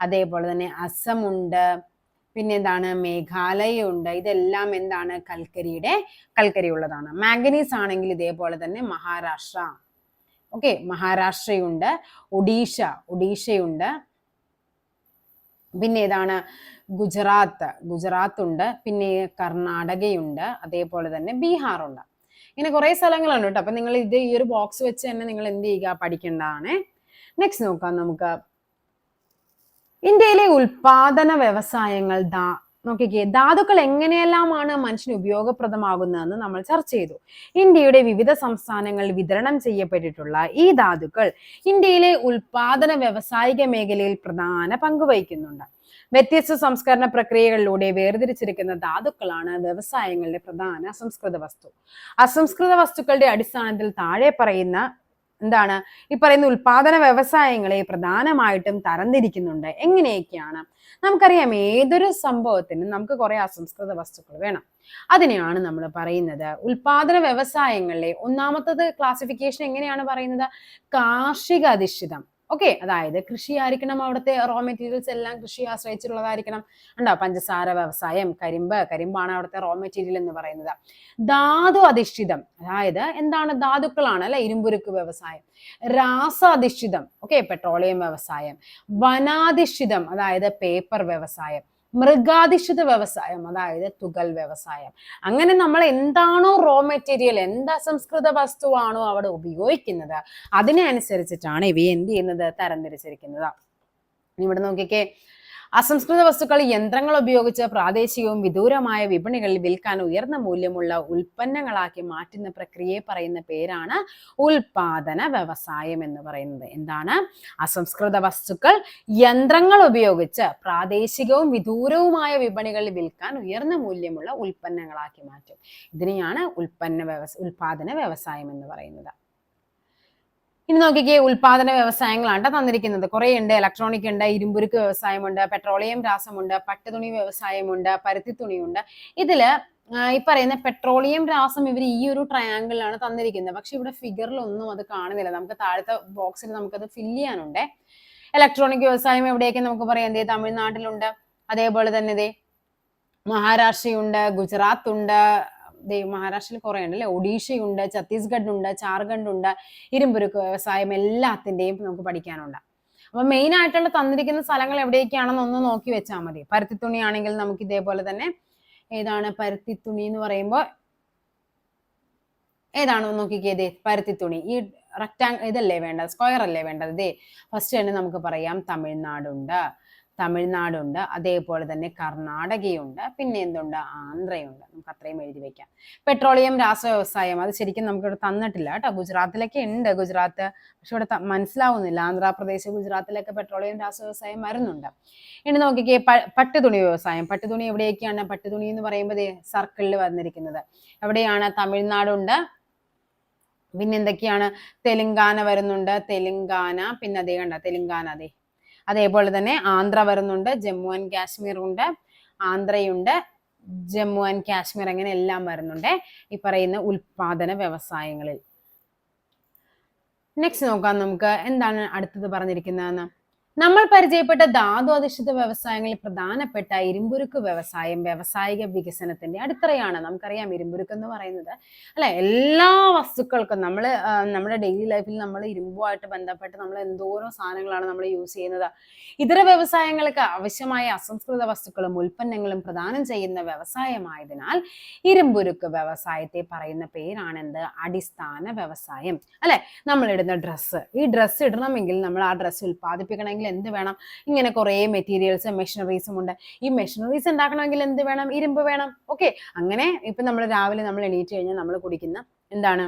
അതേപോലെ തന്നെ അസം ഉണ്ട്, പിന്നെ എന്താണ്, മേഘാലയ ഉണ്ട്. ഇതെല്ലാം എന്താണ്? കൽക്കരി ഉള്ളതാണ്. മാംഗനീസ് ആണെങ്കിൽ ഇതേപോലെ തന്നെ മഹാരാഷ്ട്ര. ഓക്കെ, മഹാരാഷ്ട്രയുണ്ട്, ഒഡീഷയുണ്ട്, പിന്നെ ഏതാണ്? ഗുജറാത്ത് ഉണ്ട്, പിന്നെ കർണാടകയുണ്ട്, അതേപോലെ തന്നെ ബീഹാർ ഉണ്ട്. ഇങ്ങനെ കുറെ സ്ഥലങ്ങളുണ്ട് കേട്ടോ. അപ്പൊ നിങ്ങൾ ഇത് ഈ ഒരു ബോക്സ് വെച്ച് തന്നെ നിങ്ങൾ എന്ത് ചെയ്യുക? പഠിക്കേണ്ടതാണ്. നെക്സ്റ്റ് നോക്കാം നമുക്ക്. ഇന്ത്യയിലെ ഉൽപാദന വ്യവസായങ്ങൾ നോക്കിക്കേ, ധാതുക്കൾ എങ്ങനെയെല്ലാമാണ് മനുഷ്യന് ഉപയോഗപ്രദമാകുന്നതെന്ന് നമ്മൾ ചർച്ച ചെയ്തു. ഇന്ത്യയുടെ വിവിധ സംസ്ഥാനങ്ങളിൽ വിതരണം ചെയ്യപ്പെട്ടിട്ടുള്ള ഈ ധാതുക്കൾ ഇന്ത്യയിലെ ഉൽപാദന വ്യവസായിക മേഖലയിൽ പ്രധാന പങ്ക് വഹിക്കുന്നുണ്ട്. വ്യത്യസ്ത സംസ്കരണ പ്രക്രിയകളിലൂടെ വേർതിരിച്ചിരിക്കുന്ന ധാതുക്കളാണ് വ്യവസായങ്ങളുടെ പ്രധാന അസംസ്കൃത വസ്തു. അസംസ്കൃത വസ്തുക്കളുടെ അടിസ്ഥാനത്തിൽ താഴെ പറയുന്ന എന്താണ് ഈ പറയുന്ന ഉൽപാദന വ്യവസായങ്ങളെ പ്രധാനമായിട്ടും തരംതിരിക്കുന്നുണ്ട്. എങ്ങനെയൊക്കെയാണ്? നമുക്കറിയാം, ഏതൊരു സംഭവത്തിനും നമുക്ക് കുറെ അസംസ്കൃത വസ്തുക്കൾ വേണം. അതിനെയാണ് നമ്മൾ പറയുന്നത് ഉൽപാദന വ്യവസായങ്ങളിലെ ഒന്നാമത്തത് ക്ലാസിഫിക്കേഷൻ എങ്ങനെയാണ് പറയുന്നത്? കാർഷിക അധിഷ്ഠിതം. ഓക്കെ, അതായത് കൃഷിയായിരിക്കണം, അവിടുത്തെ റോ മെറ്റീരിയൽസ് എല്ലാം കൃഷിയെ ആശ്രയിച്ചിട്ടുള്ളതായിരിക്കണം. ഉണ്ടോ? പഞ്ചസാര വ്യവസായം, കരിമ്പാണ് അവിടുത്തെ റോ മെറ്റീരിയൽ എന്ന് പറയുന്നത്. ധാതു അധിഷ്ഠിതം, അതായത് എന്താണ്? ധാതുക്കളാണ്, അല്ലെ? ഇരുമ്പുരുക്ക് വ്യവസായം. രാസാധിഷ്ഠിതം, ഓക്കെ, പെട്രോളിയം വ്യവസായം. വനാധിഷ്ഠിതം, അതായത് പേപ്പർ വ്യവസായം. മൃഗാധിഷ്ഠിത വ്യവസായം, അതായത് തുകൽ വ്യവസായം. അങ്ങനെ നമ്മൾ എന്താണോ റോ മെറ്റീരിയൽ, എന്ത് അസംസ്കൃത വസ്തുവാണോ അവിടെ ഉപയോഗിക്കുന്നത്, അതിനെ അനുസരിച്ചിട്ടാണ് ഇവയെ എന്ത് ചെയ്യുന്നത്? തരംതിരിച്ചിരിക്കുന്നത്. ഇവിടെ നോക്കിക്കേ, അസംസ്കൃത വസ്തുക്കൾ യന്ത്രങ്ങൾ ഉപയോഗിച്ച് പ്രാദേശികവും വിദൂരമായ വിപണികളിൽ വിൽക്കാൻ ഉയർന്ന മൂല്യമുള്ള ഉൽപ്പന്നങ്ങളാക്കി മാറ്റുന്ന പ്രക്രിയയെ പറയുന്ന പേരാണ് ഉൽപാദന വ്യവസായം എന്ന് പറയുന്നത്. എന്താണ്? അസംസ്കൃത വസ്തുക്കൾ യന്ത്രങ്ങൾ ഉപയോഗിച്ച് പ്രാദേശികവും വിദൂരവുമായ വിപണികളിൽ വിൽക്കാൻ ഉയർന്ന മൂല്യമുള്ള ഉൽപ്പന്നങ്ങളാക്കി മാറ്റും. ഇതിനെയാണ് ഉൽപാദന വ്യവസായം എന്ന് പറയുന്നത്. ഇനി നോക്കിക്കേ, ഉൽപാദന വ്യവസായങ്ങളാണ് തന്നിരിക്കുന്നത്. കുറേ ഉണ്ട്. ഇലക്ട്രോണിക് ഉണ്ട്, ഇരുമ്പുരുക്ക് വ്യവസായമുണ്ട്, പെട്രോളിയം രാസമുണ്ട്, പട്ടുതുണി വ്യവസായമുണ്ട്, പരുത്തിത്തുണിയുണ്ട്. ഇതില് ഈ പറയുന്ന പെട്രോളിയം രാസം ഇവർ ഈ ഒരു ട്രയാങ്കിളിലാണ് തന്നിരിക്കുന്നത്. പക്ഷെ ഇവിടെ ഫിഗറിലൊന്നും അത് കാണുന്നില്ല. നമുക്ക് താഴത്തെ ബോക്സിൽ നമുക്കത് ഫില്ല് ചെയ്യാനുണ്ട്. ഇലക്ട്രോണിക് വ്യവസായം എവിടെയൊക്കെ നമുക്ക് പറയാം? എന്തേ, തമിഴ്നാട്ടിലുണ്ട്, അതേപോലെ തന്നെ ഇതേ മഹാരാഷ്ട്രയുണ്ട്, ഗുജറാത്ത് ഉണ്ട്, മഹാരാഷ്ട്രയിൽ കുറെ ഉണ്ട് അല്ലെ, ഒഡീഷയുണ്ട്, ഛത്തീസ്ഗഡ് ഉണ്ട്, ജാർഖണ്ഡ് ഉണ്ട്. ഇരുമ്പുരുക്ക് വ്യവസായം എല്ലാത്തിന്റെയും നമുക്ക് പഠിക്കാനുണ്ട്. അപ്പൊ മെയിൻ ആയിട്ടുള്ള തന്നിരിക്കുന്ന സ്ഥലങ്ങൾ എവിടെയൊക്കെയാണെന്ന് ഒന്ന് നോക്കി വെച്ചാൽ മതി. പരുത്തിത്തുണി ആണെങ്കിൽ നമുക്ക് ഇതേപോലെ തന്നെ ഏതാണ് പരുത്തിത്തുണി എന്ന് പറയുമ്പോൾ ഏതാണോ നോക്കിക്കേ, പരുത്തിത്തുണി ഈ ഇതല്ലേ വേണ്ടത്, സ്ക്വയർ അല്ലേ വേണ്ടത്. ഇതേ ഫസ്റ്റ് തന്നെ നമുക്ക് പറയാം തമിഴ്നാടുണ്ട്, അതേപോലെ തന്നെ കർണാടകയുണ്ട്, പിന്നെ എന്തുണ്ട്, ആന്ധ്രയുണ്ട്. നമുക്ക് അത്രയും എഴുതി വെക്കാം. പെട്രോളിയം രാസ വ്യവസായം അത് ശരിക്കും നമുക്കിവിടെ തന്നിട്ടില്ല കേട്ടോ. ഗുജറാത്തിലൊക്കെ ഉണ്ട്, ഗുജറാത്ത്, പക്ഷെ ഇവിടെ മനസ്സിലാവുന്നില്ല. ആന്ധ്രാപ്രദേശ്, ഗുജറാത്തിലൊക്കെ പെട്രോളിയം രാസ വ്യവസായം വരുന്നുണ്ട്. ഇനി നോക്കിക്കേ, പട്ടുതുണി വ്യവസായം. പട്ടുതുണി എവിടെയൊക്കെയാണ്? പട്ടുതുണി എന്ന് പറയുമ്പോൾ സർക്കിളിൽ വന്നിരിക്കുന്നത് എവിടെയാണ്? തമിഴ്നാടുണ്ട്, പിന്നെ എന്തൊക്കെയാണ്? തെലുങ്കാന വരുന്നുണ്ട്, പിന്നെ അതേ കണ്ട തെലുങ്കാന, അതേപോലെ തന്നെ ആന്ധ്ര വരുന്നുണ്ട്, ജമ്മു ആൻഡ് കാശ്മീർ ഉണ്ട്, ആന്ധ്രയുണ്ട്, ജമ്മു ആൻഡ് കാശ്മീർ, അങ്ങനെ എല്ലാം വരുന്നുണ്ട് ഈ പറയുന്ന ഉൽപാദന വ്യവസായങ്ങളിൽ. നെക്സ്റ്റ് നോക്കാം നമുക്ക് എന്താണ് അടുത്തത് പറഞ്ഞിരിക്കുന്നതെന്ന്. നമ്മൾ പരിചയപ്പെട്ട ധാതു അധിഷ്ഠിത വ്യവസായങ്ങളിൽ പ്രധാനപ്പെട്ട ഇരുമ്പുരുക്ക് വ്യവസായം വ്യവസായിക വികസനത്തിന്റെ അടിത്തറയാണ്. നമുക്കറിയാം ഇരുമ്പുരുക്ക് എന്ന് പറയുന്നത് അല്ലെ, എല്ലാ വസ്തുക്കൾക്കും നമ്മുടെ ഡെയിലി ലൈഫിൽ നമ്മൾ ഇരുമ്പുമായിട്ട് ബന്ധപ്പെട്ട് നമ്മൾ എന്തോരം സാധനങ്ങളാണ് നമ്മൾ യൂസ് ചെയ്യുന്നത്. ഇതര വ്യവസായങ്ങൾക്ക് ആവശ്യമായ അസംസ്കൃത വസ്തുക്കളും ഉൽപ്പന്നങ്ങളും പ്രദാനം ചെയ്യുന്ന വ്യവസായമായതിനാൽ ഇരുമ്പുരുക്ക് വ്യവസായത്തെ പറയുന്ന പേരാണ് എന്ത്? അടിസ്ഥാന വ്യവസായം. അല്ലെ, നമ്മൾ ഇടുന്ന ഡ്രസ്സ്, ഈ ഡ്രസ്സ് ഇടണമെങ്കിൽ നമ്മൾ ആ ഡ്രസ്സ് ഉൽപ്പാദിപ്പിക്കണമെങ്കിൽ എന്ത് വേണം? ഇങ്ങനെ കുറെ മെറ്റീരിയൽസും മെഷീനറീസും ഉണ്ട്. ഈ മെഷീനറീസ് ഉണ്ടാക്കണമെങ്കിൽ എന്ത് വേണം? ഇരുമ്പ് വേണം. ഓക്കെ, അങ്ങനെ ഇപ്പൊ നമ്മൾ രാവിലെ നമ്മൾ എണീറ്റ് കഴിഞ്ഞാൽ നമ്മൾ കുടിക്കുന്ന എന്താണ്?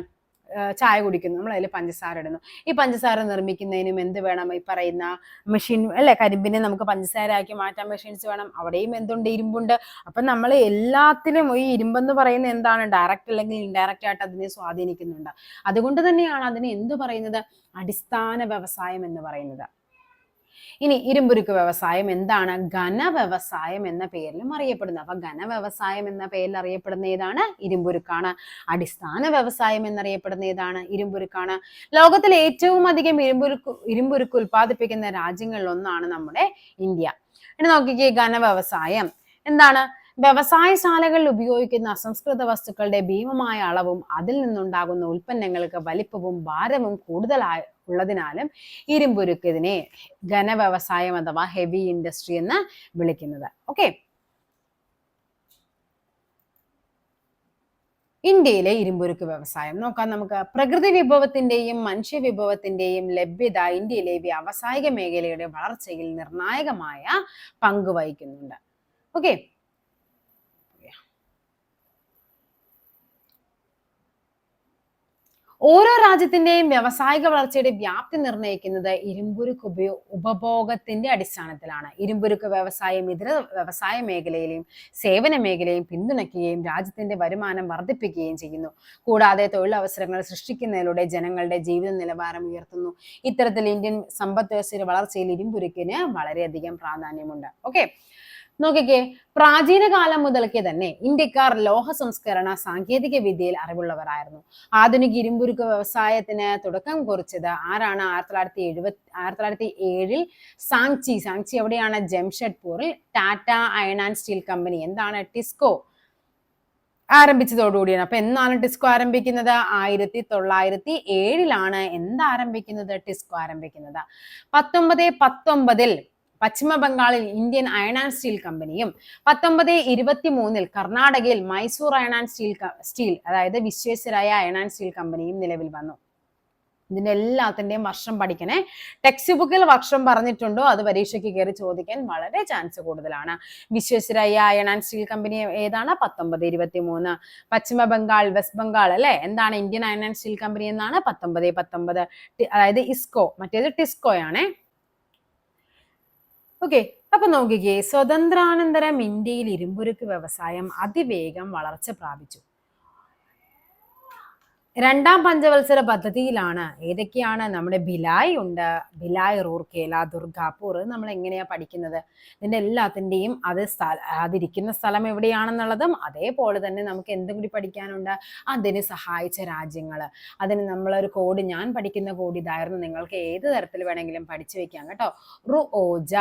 ചായ കുടിക്കുന്നു, നമ്മൾ അതിൽ പഞ്ചസാര ഇടുന്നു. ഈ പഞ്ചസാര നിർമ്മിക്കുന്നതിനും എന്ത് വേണം? ഈ പറയുന്ന മെഷീൻ അല്ലെ, കരിമ്പിനെ നമുക്ക് പഞ്ചസാര ആക്കി മാറ്റാൻ മെഷീൻസ് വേണം. അവിടെയും എന്തുണ്ട്? ഇരുമ്പുണ്ട്. അപ്പൊ നമ്മൾ എല്ലാത്തിലും ഈ ഇരുമ്പെന്ന് പറയുന്നത് എന്താണ്? ഡയറക്റ്റ് അല്ലെങ്കിൽ ഇൻഡയറക്റ്റ് ആയിട്ട് അതിനെ സ്വാധീനിക്കുന്നുണ്ട്. അതുകൊണ്ട് തന്നെയാണ് അതിനെ എന്ത് പറയുന്നത്? അടിസ്ഥാന വ്യവസായം എന്ന് പറയുന്നത്. ഇനി ഇരുമ്പുരുക്ക് വ്യവസായം എന്താണ്? ഘനവ്യവസായം എന്ന പേരിലും അറിയപ്പെടുന്നത്. അപ്പൊ ഘനവ്യവസായം എന്ന പേരിൽ അറിയപ്പെടുന്ന ഏതാണ്? ഇരുമ്പുരുക്കാണ്. അടിസ്ഥാന വ്യവസായം എന്നറിയപ്പെടുന്ന ഏതാണ്? ഇരുമ്പുരുക്കാണ്. ലോകത്തിൽ ഏറ്റവും അധികം ഇരുമ്പുരുക്ക് ഉൽപ്പാദിപ്പിക്കുന്ന രാജ്യങ്ങളിൽ ഒന്നാണ് നമ്മുടെ ഇന്ത്യ. ഇനി നോക്കിക്കേ, ഘനവ്യവസായം എന്താണ്? വ്യവസായശാലകളിൽ ഉപയോഗിക്കുന്ന അസംസ്കൃത വസ്തുക്കളുടെ ഭീമമായ അളവും അതിൽ നിന്നുണ്ടാകുന്ന ഉൽപ്പന്നങ്ങൾക്ക് വലിപ്പവും ഭാരവും കൂടുതലായി ഉള്ളതിനാലും ഇരുമ്പുരുക്ക് ഇതിനെ ഘനവ്യവസായം അഥവാ ഹെവി ഇൻഡസ്ട്രി എന്ന് വിളിക്കുന്നത്. ഓക്കെ, ഇന്ത്യയിലെ ഇരുമ്പുരുക്ക് വ്യവസായം നോക്കാം നമുക്ക്. പ്രകൃതി വിഭവത്തിന്റെയും മനുഷ്യ വിഭവത്തിന്റെയും ലഭ്യത ഇന്ത്യയിലെ വ്യാവസായിക മേഖലയുടെ വളർച്ചയിൽ നിർണായകമായ പങ്ക് വഹിക്കുന്നുണ്ട്. ഓക്കെ, ഓരോ രാജ്യത്തിന്റെയും വ്യാവസായിക വളർച്ചയുടെ വ്യാപ്തി നിർണ്ണയിക്കുന്നത് ഇരുമ്പുരുക്ക് ഉപഭോഗത്തിന്റെ അടിസ്ഥാനത്തിലാണ്. ഇരുമ്പുരുക്ക് വ്യവസായം ഇതര വ്യവസായ മേഖലയിലെയും സേവന മേഖലയും പിന്തുണയ്ക്കുകയും രാജ്യത്തിന്റെ വരുമാനം വർദ്ധിപ്പിക്കുകയും ചെയ്യുന്നു. കൂടാതെ തൊഴിലവസരങ്ങൾ സൃഷ്ടിക്കുന്നതിലൂടെ ജനങ്ങളുടെ ജീവിത നിലവാരം ഉയർത്തുന്നു. ഇത്തരത്തിൽ ഇന്ത്യൻ സമ്പദ് വ്യവസ്ഥയുടെ വളർച്ചയിൽ ഇരുമ്പുരുക്കിന് വളരെയധികം പ്രാധാന്യമുണ്ട്. ഓക്കെ, നോക്കിക്കേ, പ്രാചീന കാലം മുതൽക്കേ തന്നെ ഇന്ത്യക്കാർ ലോഹ സംസ്കരണ സാങ്കേതിക വിദ്യയിൽ അറിവുള്ളവരായിരുന്നു. ആധുനിക ഇരുമ്പുരുക്ക് വ്യവസായത്തിന് തുടക്കം കുറിച്ചത് ആരാണ്? 1907 സാങ്ചി എവിടെയാണ്? ജംഷഡ്പൂരിൽ Tata iron and steel company എന്താണ്? ടിസ്കോ ആരംഭിച്ചതോടുകൂടിയാണ്. അപ്പൊ എന്നാണ് ടിസ്കോ ആരംഭിക്കുന്നത്? 1907 എന്താരംഭിക്കുന്നത്? ടിസ്കോ ആരംഭിക്കുന്നത്. 1919 പശ്ചിമ ബംഗാളിൽ ഇന്ത്യൻ അയൺ ആൻഡ് സ്റ്റീൽ കമ്പനിയും 1923 കർണാടകയിൽ മൈസൂർ അയൺ ആൻഡ് സ്റ്റീൽ അതായത് വിശ്വേശ്വരായ അയൺ ആൻഡ് സ്റ്റീൽ കമ്പനിയും നിലവിൽ വന്നു. ഇതിന്റെ എല്ലാത്തിന്റെയും വർഷം പഠിക്കണേ. ടെക്സ്റ്റ് ബുക്കിൽ വർഷം പറഞ്ഞിട്ടുണ്ടോ അത് പരീക്ഷയ്ക്ക് കയറി ചോദിക്കാൻ വളരെ ചാൻസ് കൂടുതലാണ്. Visvesvaraya iron and steel company ഏതാണ്? 1923. പശ്ചിമ ബംഗാൾ, വെസ്റ്റ് ബംഗാൾ അല്ലെ, എന്താണ്? Indian iron and steel company എന്നാണ്? 1919. അതായത് ഇസ്കോ, മറ്റേത് ടിസ്കോ ആണേ. ഓക്കെ, അപ്പൊ നോക്കിക്കേ, സ്വതന്ത്രാനന്തരം ഇന്ത്യയിൽ ഇരുമ്പുരുക്ക് വ്യവസായം അതിവേഗം വളർച്ച പ്രാപിച്ചു. രണ്ടാം പഞ്ചവത്സര പദ്ധതിയിലാണ് ഏതൊക്കെയാണ്? നമ്മുടെ ഭിലായ് ഉണ്ട്, ഭിലായ്, റൂർക്കേല, ദുർഗാപൂർ. നമ്മൾ എങ്ങനെയാ പഠിക്കുന്നത്? ഇതിന്റെ എല്ലാത്തിന്റെയും അതിരിക്കുന്ന സ്ഥലം എവിടെയാണെന്നുള്ളതും അതേപോലെ തന്നെ നമുക്ക് എന്തും കൂടി പഠിക്കാനുണ്ട്? അതിന് സഹായിച്ച രാജ്യങ്ങൾ. അതിന് നമ്മളൊരു കോഡ്, ഞാൻ പഠിക്കുന്ന കോഡ് ഇതായിരുന്നു. നിങ്ങൾക്ക് ഏത് തരത്തിൽ വേണമെങ്കിലും പഠിച്ചു വെക്കാം കേട്ടോ. റുഓജ.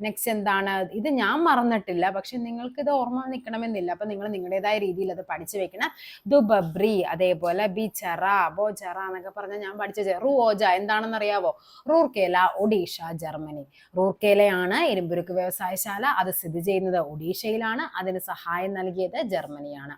നെക്സ്റ്റ് എന്താണ്? ഇത് ഞാൻ മറന്നിട്ടില്ല, പക്ഷെ നിങ്ങൾക്ക് ഇത് ഓർമ്മ നിൽക്കണമെന്നില്ല. അപ്പൊ നിങ്ങൾ നിങ്ങളുടേതായ രീതിയിൽ അത് പഠിച്ചു വെക്കണം. ദുബബ്രി, അതേപോലെ ബിച്ചറ, ബോചറ എന്നൊക്കെ പറഞ്ഞാൽ ഞാൻ പഠിച്ചത്. റുഓജ എന്താണെന്ന് അറിയാവോ? റൂർക്കേല, ഒഡീഷ, ജർമ്മനി. റൂർക്കേലയാണ് ഇരുമ്പുരുക്ക് വ്യവസായശാല. അത് സ്ഥിതി ചെയ്യുന്നത് ഒഡീഷയിലാണ്. അതിന് സഹായം നൽകിയത് ജർമ്മനിയാണ്.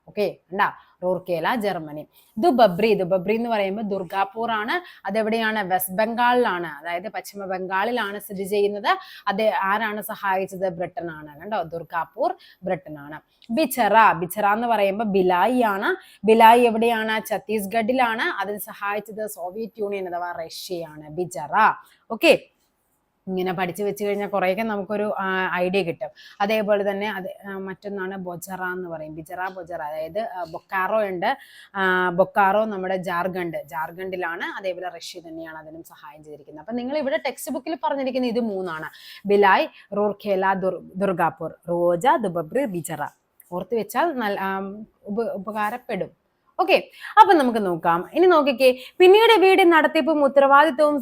ഓക്കെ, ഉണ്ടാ? റൂർക്കേല, ജർമ്മനി. ദുബബ്രി, ദുബബ്രി എന്ന് പറയുമ്പോൾ ദുർഗാപൂർ ആണ്. അതെവിടെയാണ്? വെസ്റ്റ് ബംഗാളിലാണ്, അതായത് പശ്ചിമ ബംഗാളിലാണ് സ്ഥിതി ചെയ്യുന്നത്. അത് ആരാണ് സഹായിച്ചത്? ബ്രിട്ടൻ ആണ്. കണ്ടോ, ദുർഗാപൂർ ബ്രിട്ടൻ ആണ്. ബിച്ചറ, ബിച്ചറ എന്ന് പറയുമ്പോൾ ഭിലായി ആണ്. ഭിലായി എവിടെയാണ്? ഛത്തീസ്ഗഡിലാണ്. അതിന് സഹായിച്ചത് സോവിയറ്റ് യൂണിയൻ അഥവാ റഷ്യയാണ്. ബിച്ചറ. ഓക്കെ, ഇങ്ങനെ പഠിച്ചു വെച്ച് കഴിഞ്ഞാൽ കുറേയൊക്കെ നമുക്കൊരു ഐഡിയ കിട്ടും. അതേപോലെ തന്നെ മറ്റൊന്നാണ് ബൊജറ എന്ന് പറയും. ബിജറ, ബൊജറ, അതായത് ബൊക്കാറോ ഉണ്ട്. ബൊക്കാറോ നമ്മുടെ ജാർഖണ്ഡിലാണ്. അതേപോലെ റഷ്യ തന്നെയാണ് അതിനും സഹായം ചെയ്തിരിക്കുന്നത്. അപ്പൊ നിങ്ങൾ ഇവിടെ ടെക്സ്റ്റ് ബുക്കിൽ പറഞ്ഞിരിക്കുന്ന ഇത് മൂന്നാണ്: ഭിലായ്, റൂർക്കേല, ദുർഗാപൂർ. റുഓജ, ദുബബ്രി, ബിജറ. ഓർത്ത് വെച്ചാൽ ഉപകാരപ്പെടും. ഓക്കെ, അപ്പൊ നമുക്ക് നോക്കാം. ഇനി നോക്കിക്കേ, പിന്നീട് ഇവയുടെ നടത്തിപ്പും ഉത്തരവാദിത്വവും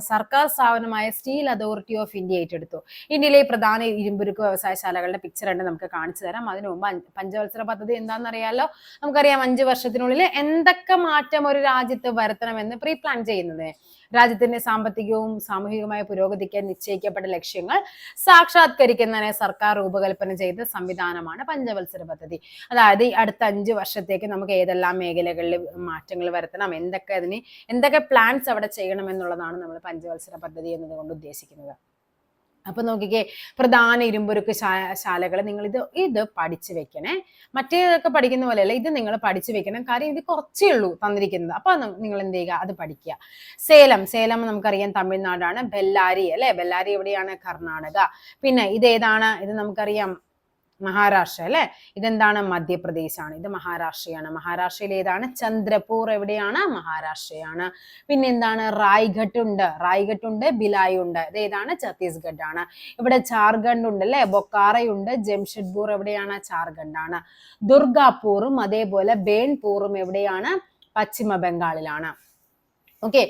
സർക്കാർ സ്ഥാപനമായ സ്റ്റീൽ അതോറിറ്റി ഓഫ് ഇന്ത്യ ഏറ്റെടുത്തു. ഇന്ത്യയിലെ പ്രധാന ഇരുമ്പുരുക്ക് വ്യവസായശാലകളുടെ പിക്ചർ ഉണ്ട്, നമുക്ക് കാണിച്ചു തരാം. അതിനു മുമ്പ് പഞ്ചവത്സര പദ്ധതി എന്താണെന്ന് അറിയാലോ? നമുക്കറിയാം, 5 വർഷത്തിനുള്ളിൽ എന്തൊക്കെ മാറ്റം ഒരു രാജ്യത്ത് വരുത്തണമെന്ന് പ്രീ പ്ലാൻ ചെയ്യുന്നത്. രാജ്യത്തിന്റെ സാമ്പത്തികവും സാമൂഹികമായ പുരോഗതിക്ക് നിശ്ചയിക്കപ്പെട്ട ലക്ഷ്യങ്ങൾ സാക്ഷാത്കരിക്കുന്നതിന് സർക്കാർ രൂപകൽപ്പന ചെയ്ത സംവിധാനമാണ് പഞ്ചവത്സര പദ്ധതി. അതായത് അടുത്ത 5 വർഷത്തേക്ക് നമുക്ക് ഏതെല്ലാം മേഖലകളിൽ മാറ്റങ്ങൾ വരുത്തണം, എന്തൊക്കെ പ്ലാൻസ് അവിടെ ചെയ്യണം എന്നുള്ളതാണ് നമ്മൾ പഞ്ചവത്സര പദ്ധതി എന്നതുകൊണ്ട് ഉദ്ദേശിക്കുന്നത്. അപ്പൊ നോക്കിക്കേ, പ്രധാന ഇരുമ്പുരുക്ക് ശാലകൾ നിങ്ങൾ ഇത് പഠിച്ചു വെക്കണേ. മറ്റേതൊക്കെ പഠിക്കുന്ന പോലെയല്ല, ഇത് നിങ്ങൾ പഠിച്ചു വെക്കണം. കാര്യം ഇത് കുറച്ചേ ഉള്ളൂ തന്നിരിക്കുന്നത്. അപ്പൊ നിങ്ങൾ എന്ത് ചെയ്യുക? അത് പഠിക്കുക. സേലം നമുക്കറിയാം തമിഴ്നാടാണ്. ബെല്ലാരി അല്ലെ, ബെല്ലാരി എവിടെയാണ്? കർണാടക. പിന്നെ ഇതേതാണ്? ഇത് നമുക്കറിയാം മഹാരാഷ്ട്ര അല്ലെ. ഇതെന്താണ്? മധ്യപ്രദേശാണ്. ഇത് മഹാരാഷ്ട്രയാണ്. മഹാരാഷ്ട്രയിൽ ഏതാണ്? ചന്ദ്രപൂർ എവിടെയാണ്? മഹാരാഷ്ട്രയാണ്. പിന്നെ എന്താണ്? റായ്ഘട്ട് ഉണ്ട്, ഭിലായ് ഉണ്ട്. ഇത് ഏതാണ്? ഛത്തീസ്ഗഡ് ആണ്. ഇവിടെ ജാർഖണ്ഡ് ഉണ്ട് അല്ലെ, ബൊക്കാറയുണ്ട്. ജംഷഡ്പൂർ എവിടെയാണ്? ജാർഖണ്ഡ് ആണ്. ദുർഗാപൂറും അതേപോലെ ബേൺപൂറും എവിടെയാണ്? പശ്ചിമ ബംഗാളിലാണ്. ഓക്കെ,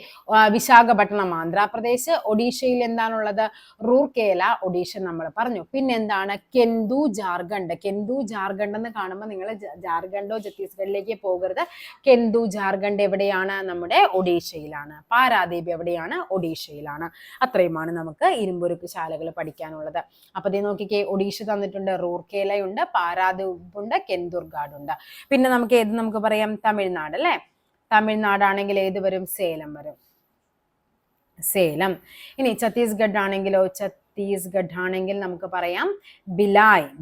വിശാഖപട്ടണം ആന്ധ്രാപ്രദേശ്. ഒഡീഷയിൽ എന്താണുള്ളത്? റൂർക്കേല, ഒഡീഷ നമ്മൾ പറഞ്ഞു. പിന്നെ എന്താണ്? കെന്ദു, ജാർഖണ്ഡ്. കെന്ദു, ജാർഖണ്ഡ് എന്ന് കാണുമ്പോൾ നിങ്ങൾ ജാർഖണ്ഡോ ഛത്തീസ്ഗഡിലേക്ക് പോകരുത്. കെന്ദു, ജാർഖണ്ഡ് എവിടെയാണ്? നമ്മുടെ ഒഡീഷയിലാണ്. പാരാദീപ് എവിടെയാണ്? ഒഡീഷയിലാണ്. അത്രയുമാണ് നമുക്ക് ഇരുമ്പുരുക്ക് ശാലകൾ പഠിക്കാനുള്ളത്. അപ്പൊ ഇത് നോക്കിക്കേ, ഒഡീഷ തന്നിട്ടുണ്ട്, റൂർക്കേലയുണ്ട്, പാരാദീപ് ഉണ്ട്, കെന്ദുർഗാഡ് ഉണ്ട്. പിന്നെ നമുക്ക് പറയാം തമിഴ്നാട് അല്ലെ. തമിഴ്നാടാണെങ്കിൽ ഏത് വരും? സേലം വരും. സേലം. ഇനി ഛത്തീസ്ഗഡ് ആണെങ്കിൽ നമുക്ക് പറയാം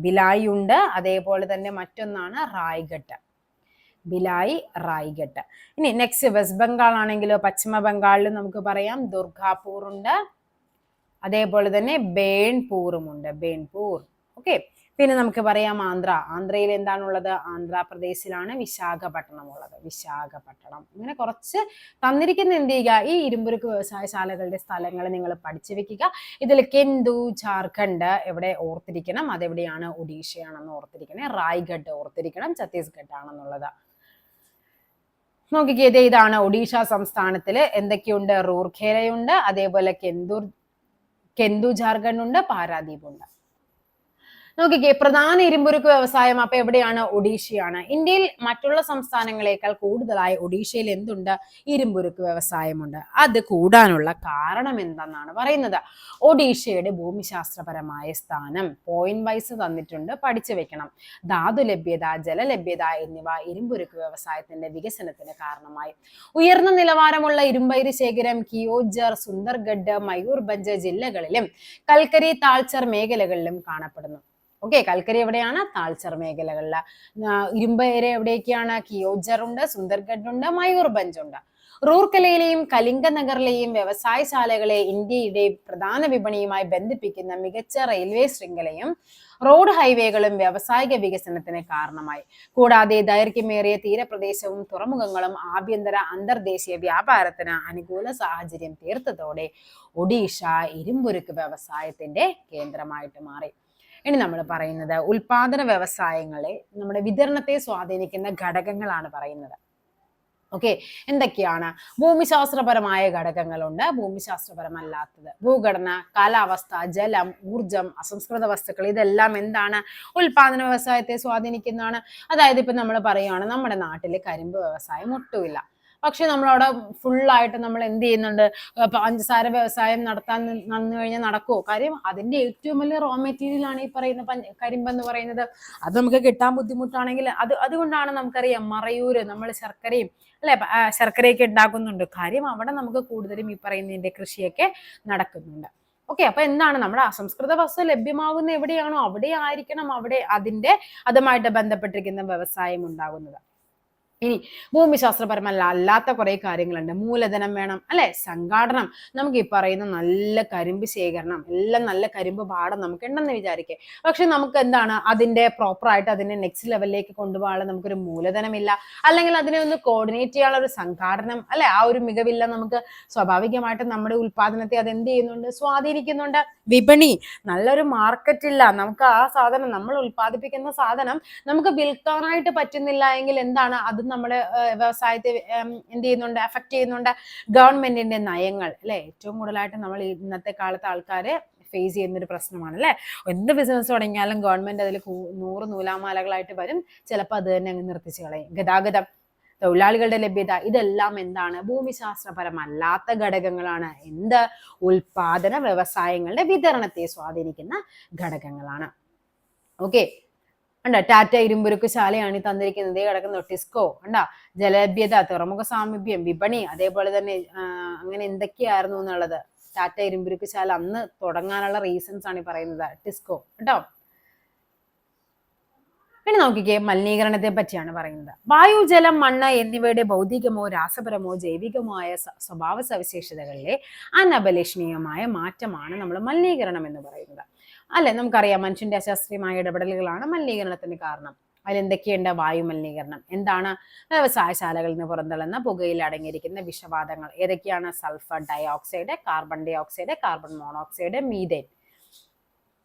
ഭിലായ് ഉണ്ട്. അതേപോലെ തന്നെ മറ്റൊന്നാണ് റായ്ഘട്ട്. ഭിലായ്, റായ്ഘട്ട്. ഇനി നെക്സ്റ്റ് വെസ്റ്റ് ബംഗാൾ ആണെങ്കിലോ, പശ്ചിമ ബംഗാളിൽ നമുക്ക് പറയാം ദുർഗാപൂർ ഉണ്ട്. അതേപോലെ തന്നെ ബേൺപൂറും ഉണ്ട്. ബേൺപൂർ. ഓക്കെ, പിന്നെ നമുക്ക് പറയാം ആന്ധ്രയിൽ എന്താണുള്ളത്? ആന്ധ്രാപ്രദേശിലാണ് വിശാഖപട്ടണം ഉള്ളത്. വിശാഖപട്ടണം. ഇങ്ങനെ കുറച്ച് തന്നിരിക്കുന്ന എന്ത് ചെയ്യുക? ഈ ഇരുമ്പുരുക്ക് വ്യവസായശാലകളുടെ സ്ഥലങ്ങൾ നിങ്ങൾ പഠിച്ചു വെക്കുക. ഇതിൽ കെന്ദു, ജാർഖണ്ഡ് എവിടെ ഓർത്തിരിക്കണം? അതെവിടെയാണ്? ഒഡീഷയാണെന്ന് ഓർത്തിരിക്കണേ. റായ്ഘട്ട് ഓർത്തിരിക്കണം, ഛത്തീസ്ഗഡ് ആണെന്നുള്ളത്. നോക്കിക്കേ, ഇതാണ് ഒഡീഷ സംസ്ഥാനത്തില് എന്തൊക്കെയുണ്ട്? റൂർഖേലയുണ്ട്, അതേപോലെ കെന്ദു, ജാർഖണ്ഡ് ഉണ്ട്, പാരാദീപ് ഉണ്ട്. നോക്കിക്കേ, പ്രധാന ഇരുമ്പുരുക്ക് വ്യവസായം അപ്പൊ എവിടെയാണ്? ഒഡീഷയാണ്. ഇന്ത്യയിൽ മറ്റുള്ള സംസ്ഥാനങ്ങളെക്കാൾ കൂടുതലായി ഒഡീഷയിൽ എന്തുണ്ട്? ഇരുമ്പുരുക്ക് വ്യവസായമുണ്ട്. അത് കൂടാനുള്ള കാരണം എന്തെന്നാണ് പറയുന്നത്. ഒഡീഷയുടെ ഭൂമിശാസ്ത്രപരമായ സ്ഥാനം പോയിന്റ് വൈസ് തന്നിട്ടുണ്ട്, പഠിച്ചു വെക്കണം. ധാതു ലഭ്യത, ജലലഭ്യത എന്നിവ ഇരുമ്പുരുക്ക് വ്യവസായത്തിന്റെ വികസനത്തിന് കാരണമായി. ഉയർന്ന നിലവാരമുള്ള ഇരുമ്പയിര് ശേഖരം കിയോജർ, സുന്ദർഗഡ്, മയൂർഭഞ്ച് ജില്ലകളിലും കൽക്കരി താൾച്ചർ മേഖലകളിലും കാണപ്പെടുന്നു. ഓക്കെ, കൽക്കരി എവിടെയാണ്? താൾച്ചർ മേഖലകളില്. ഇരുമ്പയിര് എവിടെയൊക്കെയാണ്? കിയോജർ ഉണ്ട്, സുന്ദർഗഡ് ഉണ്ട്, മയൂർഭഞ്ച് ഉണ്ട്. റൂർക്കലയിലെയും കലിംഗ നഗറിലെയും വ്യവസായശാലകളെ ഇന്ത്യയുടെ പ്രധാന വിപണിയുമായി ബന്ധിപ്പിക്കുന്ന മികച്ച റെയിൽവേ ശൃംഖലയും റോഡ് ഹൈവേകളും വ്യാവസായിക വികസനത്തിന് കാരണമായി. കൂടാതെ ദൈർഘ്യമേറിയ തീരപ്രദേശവും തുറമുഖങ്ങളും ആഭ്യന്തര അന്തർദേശീയ വ്യാപാരത്തിന് അനുകൂല സാഹചര്യം തീർത്തതോടെ ഒഡീഷ ഇരുമ്പുരുക്ക് വ്യവസായത്തിന്റെ കേന്ദ്രമായിട്ട് മാറി. ഇനി നമ്മൾ പറയുന്നത് ഉൽപാദന വ്യവസായങ്ങളെ നമ്മുടെ വിതരണത്തെ സ്വാധീനിക്കുന്ന ഘടകങ്ങളാണ് പറയുന്നത്. ഓക്കെ, എന്തൊക്കെയാണ്? ഭൂമിശാസ്ത്രപരമായ ഘടകങ്ങളുണ്ട്, ഭൂമിശാസ്ത്രപരമല്ലാത്തത്. ഭൂഘടന, കാലാവസ്ഥ, ജലം, ഊർജം, അസംസ്കൃത വസ്തുക്കൾ, ഇതെല്ലാം എന്താണ്? ഉൽപാദന വ്യവസായത്തെ സ്വാധീനിക്കുന്നതാണ്. അതായത് ഇപ്പൊ നമ്മൾ പറയുകയാണ് നമ്മുടെ നാട്ടിൽ കരിമ്പ് വ്യവസായം ഒട്ടുമില്ല, പക്ഷെ നമ്മളവിടെ ഫുള്ളായിട്ട് നമ്മൾ എന്ത് ചെയ്യുന്നുണ്ട്? പഞ്ചസാര വ്യവസായം നടത്താൻ വന്നു കഴിഞ്ഞാൽ നടക്കുമോ? കാര്യം അതിന്റെ ഏറ്റവും വലിയ റോ മെറ്റീരിയൽ ആണ് ഈ പറയുന്ന കരിമ്പെന്ന് പറയുന്നത്. അത് നമുക്ക് കിട്ടാൻ ബുദ്ധിമുട്ടാണെങ്കിൽ അതുകൊണ്ടാണ് നമുക്കറിയാം മറയൂര് നമ്മൾ ശർക്കരയും അല്ലെ ശർക്കരയൊക്കെ ഉണ്ടാക്കുന്നുണ്ട്. കാര്യം അവിടെ നമുക്ക് കൂടുതലും ഈ പറയുന്നതിന്റെ കൃഷിയൊക്കെ നടക്കുന്നുണ്ട്. ഓക്കെ, അപ്പൊ എന്താണ്? നമ്മുടെ അസംസ്കൃത വസ്തു ലഭ്യമാകുന്ന എവിടെയാണോ അവിടെ ആയിരിക്കണം അവിടെ അതുമായിട്ട് ബന്ധപ്പെട്ടിരിക്കുന്ന വ്യവസായം ഉണ്ടാകുന്നത്. ഇനി അല്ലാത്ത കുറെ കാര്യങ്ങളുണ്ട്. മൂലധനം വേണം അല്ലെ, സംഘാടനം. നമുക്ക് ഈ പറയുന്ന നല്ല കരിമ്പ് ശേഖരണം, എല്ലാം നല്ല കരിമ്പ് പാടം നമുക്ക് ഉണ്ടെന്ന് വിചാരിക്കേ, പക്ഷെ നമുക്ക് എന്താണ് അതിന്റെ പ്രോപ്പറായിട്ട് അതിനെ നെക്സ്റ്റ് ലെവലിലേക്ക് കൊണ്ടുപോകാനുള്ള നമുക്കൊരു മൂലധനമില്ല, അല്ലെങ്കിൽ അതിനെ ഒന്ന് കോർഡിനേറ്റ് ചെയ്യാനുള്ള ഒരു സംഘാടനം അല്ലെ, ആ ഒരു മികവില്ല നമുക്ക്. സ്വാഭാവികമായിട്ടും നമ്മുടെ ഉൽപാദനത്തെ അത് എന്ത് ചെയ്യുന്നുണ്ട്? സ്വാധീനിക്കുന്നുണ്ട്. വിപണി, നല്ലൊരു മാർക്കറ്റ് ഇല്ല, നമുക്ക് ആ സാധനം നമ്മൾ ഉൽപ്പാദിപ്പിക്കുന്ന സാധനം നമുക്ക് വിൽക്കാനായിട്ട് പറ്റുന്നില്ല എങ്കിൽ എന്താണ്? അത് നമ്മുടെ വ്യവസായത്തെ എന്ത് ചെയ്യുന്നുണ്ട്? എഫക്ട് ചെയ്യുന്നുണ്ട്. ഗവൺമെന്റിന്റെ നയങ്ങൾ അല്ലെ, ഏറ്റവും കൂടുതലായിട്ട് നമ്മൾ ഇന്നത്തെ കാലത്ത് ആൾക്കാരെ ഫേസ് ചെയ്യുന്ന ഒരു പ്രശ്നമാണ് അല്ലെ. എന്ത് ബിസിനസ് തുടങ്ങിയാലും ഗവൺമെന്റ് അതിൽ 100 നൂലാമാലകളായിട്ട് വരും, ചിലപ്പോൾ അത് തന്നെ അങ്ങ് നിർത്തിച്ചു കളയും. ഗതാഗതം, തൊഴിലാളികളുടെ ലഭ്യത, ഇതെല്ലാം എന്താണ്? ഭൂമിശാസ്ത്രപരമല്ലാത്ത ഘടകങ്ങളാണ്. എന്ത്? ഉൽപാദന വ്യവസായങ്ങളുടെ വിതരണത്തെ സ്വാധീനിക്കുന്ന ഘടകങ്ങളാണ്. ഓക്കെ, കണ്ട ടാറ്റ ഇരുമ്പുരുക്ക് ശാലയാണ് ഈ തന്നിരിക്കുന്നത്. കിടക്കുന്ന ടിസ്കോ കണ്ട, ജലലഭ്യത, തുറമുഖ സാമീപ്യം, വിപണി, അതേപോലെ തന്നെ അങ്ങനെ എന്തൊക്കെയായിരുന്നു എന്നുള്ളത്. ടാറ്റ ഇരുമ്പുരുക്ക് ശാല അന്ന് തുടങ്ങാനുള്ള റീസൺസ് ആണ് ഈ പറയുന്നത്. ടിസ്കോ കേട്ടോ. ഇനി നോക്കിക്കേ, മലിനീകരണത്തെ പറ്റിയാണ് പറയുന്നത്. വായു, ജലം, മണ്ണ് എന്നിവയുടെ ഭൗതികമോ രാസപരമോ ജൈവികമോ ആയ സ്വഭാവ സവിശേഷതകളിലെ അനഭിലഷണീയമായ മാറ്റമാണ് നമ്മൾ മലിനീകരണം എന്ന് പറയുന്നത്. അല്ലെ, നമുക്കറിയാം മനുഷ്യന്റെ അശാസ്ത്രീയമായ ഇടപെടലുകളാണ് മലിനീകരണത്തിന് കാരണം. അതിലെന്തൊക്കെയുണ്ട്? വായു മലിനീകരണം. എന്താണ്? വ്യവസായശാലകളിൽ നിന്ന് പുറന്തള്ളുന്ന പുകയിൽ അടങ്ങിയിരിക്കുന്ന വിഷവാതങ്ങൾ ഏതൊക്കെയാണ്? Sulphur dioxide, carbon dioxide, carbon monoxide, methane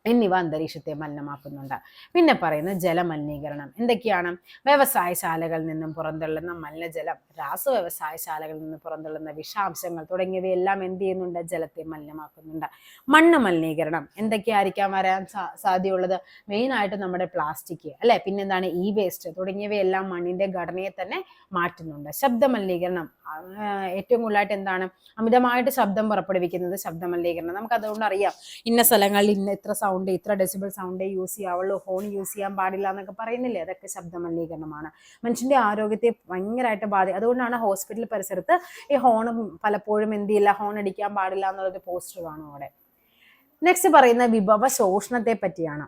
എന്നിവ അന്തരീക്ഷത്തെ മലിനമാക്കുന്നുണ്ട്. പിന്നെ പറയുന്ന ജലമലിനീകരണം എന്തൊക്കെയാണ്? വ്യവസായശാലകളിൽ നിന്നും പുറന്തള്ളുന്ന മലിനജലം, വ്യവസായശാലകളിൽ നിന്ന് പുറന്തള്ളുന്ന വിഷാംശങ്ങൾ തുടങ്ങിയവയെല്ലാം എന്ത് ചെയ്യുന്നുണ്ട്? ജലത്തെ മലിനമാക്കുന്നുണ്ട്. മണ്ണ് മലിനീകരണം എന്തൊക്കെയായിരിക്കാം വരാൻ സാധ്യതയുള്ളത്? മെയിനായിട്ട് നമ്മുടെ പ്ലാസ്റ്റിക് അല്ലെ, പിന്നെന്താണ് ഇ വേസ്റ്റ് തുടങ്ങിയവയെല്ലാം മണ്ണിന്റെ ഘടനയെ തന്നെ മാറ്റുന്നുണ്ട്. ശബ്ദ മലിനീകരണം ഏറ്റവും കൂടുതലായിട്ട് എന്താണ്? അമിതമായിട്ട് ശബ്ദം പുറപ്പെടുവിക്കുന്നത് ശബ്ദ മലിനീകരണം. നമുക്ക് അതുകൊണ്ട് അറിയാം ഇന്ന സ്ഥലങ്ങളിൽ ഇത്ര സൗണ്ട്, ഇത്ര ഡെസിബിൾ സൗണ്ടേ യൂസ് ചെയ്യാവുള്ളൂ, ഹോൺ യൂസ് ചെയ്യാൻ പാടില്ല എന്നൊക്കെ പറയുന്നില്ലേ, അതൊക്കെ ശബ്ദ മലിനീകരണമാണ്. മനുഷ്യന്റെ ആരോഗ്യത്തെ ഭയങ്കരമായിട്ട് അതുകൊണ്ടാണ് ഹോസ്പിറ്റൽ പരിസരത്ത് ഈ ഹോൺ പലപ്പോഴും എന്ത് ചെയ്യില്ല, ഹോൺ അടിക്കാൻ പാടില്ല എന്നുള്ളൊരു പോസ്റ്റർ കാണും അവിടെ. നെക്സ്റ്റ് പറയുന്ന വിഭവ ശോഷണത്തെ പറ്റിയാണ്.